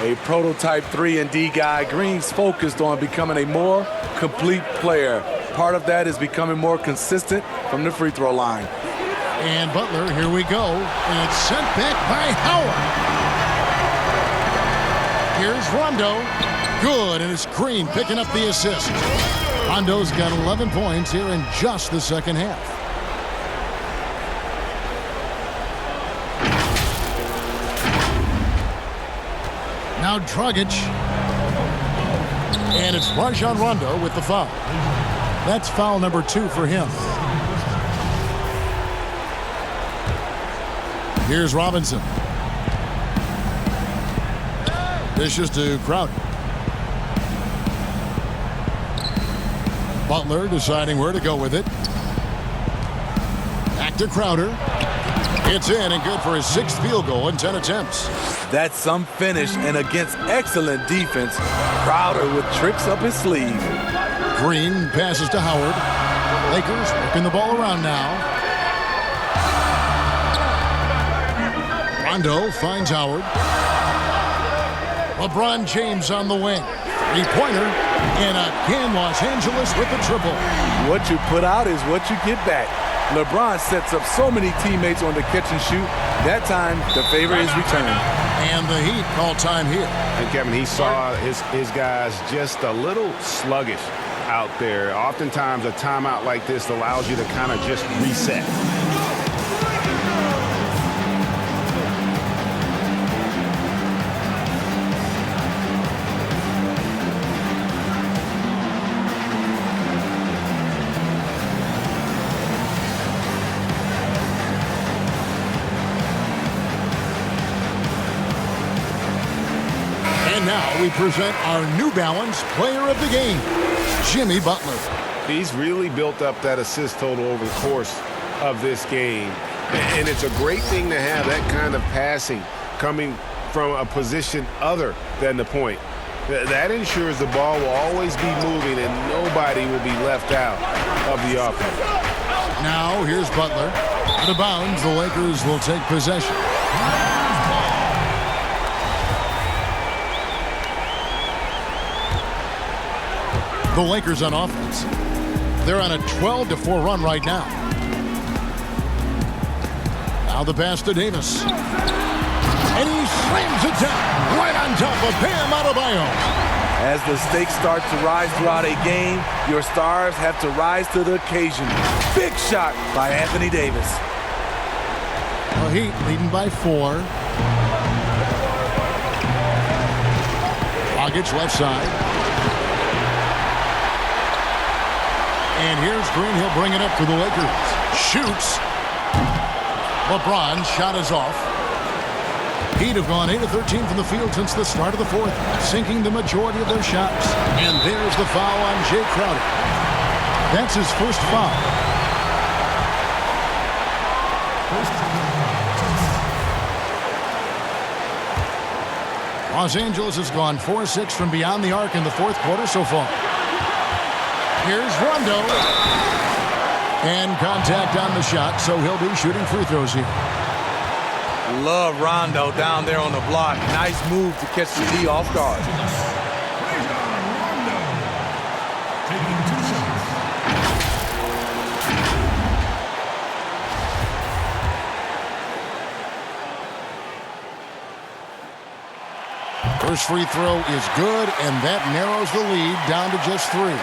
A prototype 3-and-D guy, Green's focused on becoming a more complete player. Part of that is becoming more consistent from the free throw line. And Butler, here we go. And it's sent back by Howard. Here's Rondo. Good, and it's Green picking up the assist. Rondo's got 11 points here in just the second half. Now Dragic. And it's Rajon Rondo with the foul. That's foul number 2 for him. Here's Robinson. Dishes to Crowder. Butler deciding where to go with it. Back to Crowder. It's in and good for his 6th field goal in 10 attempts. That's some finish, and against excellent defense, Crowder with tricks up his sleeve. Green passes to Howard. Lakers working the ball around now. Rondo finds Howard. LeBron James on the wing. 3-pointer. And again, Los Angeles with the triple. What you put out is what you get back. LeBron sets up so many teammates on the catch and shoot. That time, the favor is returned. And the Heat call time here. And Kevin, he saw his guys just a little sluggish out there. Oftentimes, a timeout like this allows you to kind of just reset. And now we present our New Balance player of the game, Jimmy Butler. He's really built up that assist total over the course of this game. And it's a great thing to have that kind of passing coming from a position other than the point. That ensures the ball will always be moving and nobody will be left out of the offense. Now here's Butler. Out of bounds, the Lakers will take possession. The Lakers on offense. They're on a 12-4 run right now. Now the pass to Davis. And he slams it down right on top of Bam Adebayo. As the stakes start to rise throughout a game, your stars have to rise to the occasion. Big shot by Anthony Davis. The Heat leading by 4. Dragic left side. And here's Green. He'll bring it up for the Lakers. Shoots. LeBron's shot is off. Heat have gone 8 of 13 from the field since the start of the 4th, sinking the majority of their shots. And there's the foul on Jay Crowder. That's his first foul. Los Angeles has gone 4-6 from beyond the arc in the 4th quarter so far. Here's Rondo. And contact on the shot, so he'll be shooting free throws here. Love Rondo down there on the block. Nice move to catch the D off guard. Taking 2 shots. First free throw is good, and that narrows the lead down to just 3.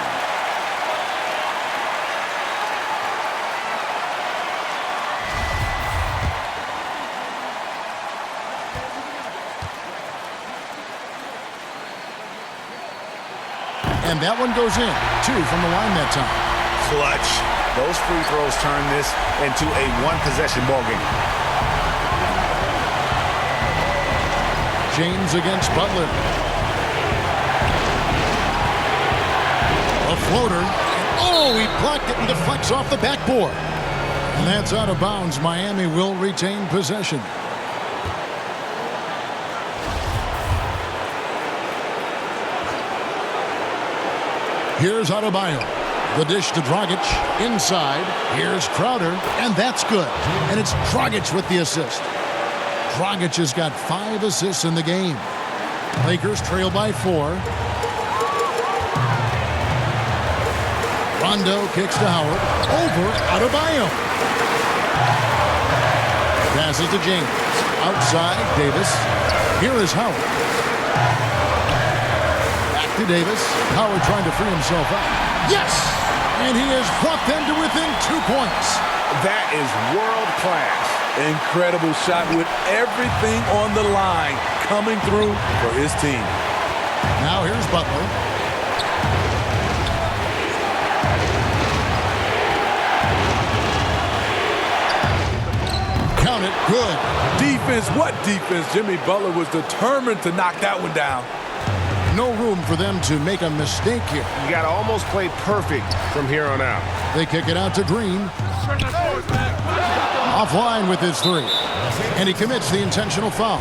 And that one goes in. 2 from the line that time. Clutch. Those free throws turn this into a one-possession ball game. James against Butler. A floater. Oh, he blocked it and deflects off the backboard. And that's out of bounds. Miami will retain possession. Here's Adebayo. The dish to Dragic. Inside. Here's Crowder. And that's good. And it's Dragic with the assist. Dragic has got 5 assists in the game. Lakers trail by 4. Rondo kicks to Howard. Over Adebayo. Passes to James. Outside, Davis. Here is Howard. Back to Davis. Howard trying to free himself up. Yes! And he has brought them to within 2 points. That is world class. Incredible shot with everything on the line coming through for his team. Now here's Butler. Count it. Good. Defense. What defense? Jimmy Butler was determined to knock that one down. No room for them to make a mistake here. You got to almost play perfect from here on out. They kick it out to Green. Offline with his 3. And he commits the intentional foul.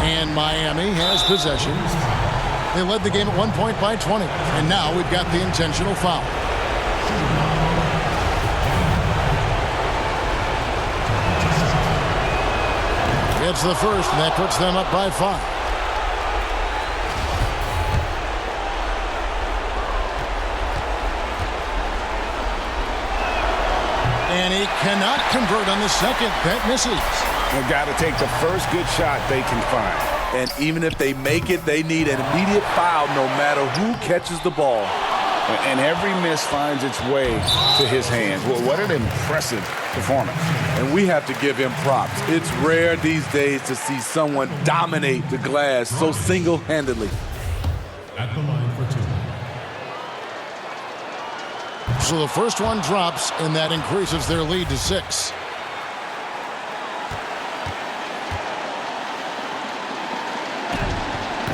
And Miami has possession. They led the game at 1 point by 20. And now we've got the intentional foul. It's the first, and that puts them up by 5. And he cannot convert on the second. That misses. They've got to take the first good shot they can find. And even if they make it, they need an immediate foul no matter who catches the ball. And every miss finds its way to his hands. Well, what an impressive performance. And we have to give him props. It's rare these days to see someone dominate the glass so single-handedly. At the line for 2. So the first one drops, and that increases their lead to 6.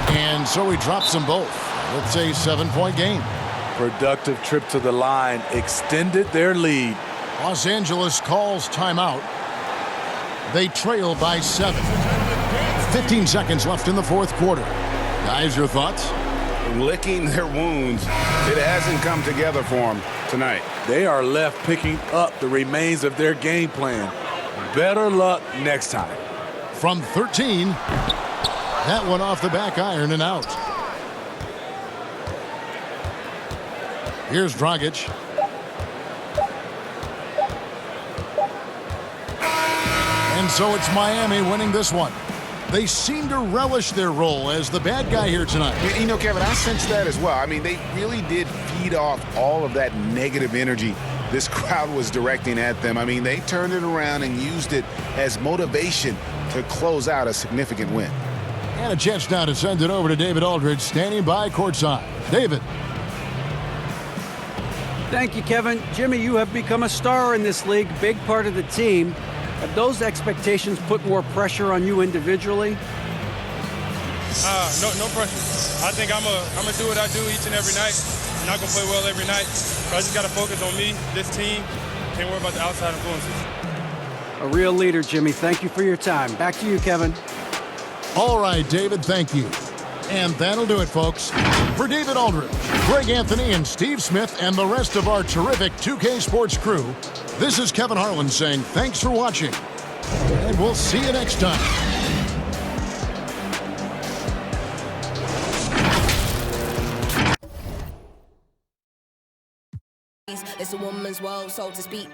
And so he drops them both. It's a 7-point game. Productive trip to the line extended their lead. Los Angeles calls timeout. They trail by 7. 15 seconds left in the 4th quarter. Guys, your thoughts? Licking their wounds. It hasn't come together for them tonight. They are left picking up the remains of their game plan. Better luck next time. From 13, that one off the back iron and out. Here's Dragic. And so it's Miami winning this one. They seem to relish their role as the bad guy here tonight. You know, Kevin, I sense that as well. I mean, they really did feed off all of that negative energy this crowd was directing at them. I mean, they turned it around and used it as motivation to close out a significant win. And a chance now to send it over to David Aldridge, standing by courtside. David. Thank you, Kevin. Jimmy, you have become a star in this league, big part of the team. Have those expectations put more pressure on you individually? No pressure. I think I'm gonna do what I do each and every night. I'm not gonna play well every night. But I just gotta focus on me, this team. Can't worry about the outside influences. A real leader, Jimmy. Thank you for your time. Back to you, Kevin. All right, David, thank you. And that'll do it, folks. For David Aldridge, Greg Anthony, and Steve Smith, and the rest of our terrific 2K Sports crew, this is Kevin Harlan saying thanks for watching. And we'll see you next time. It's a woman's world, so to speak.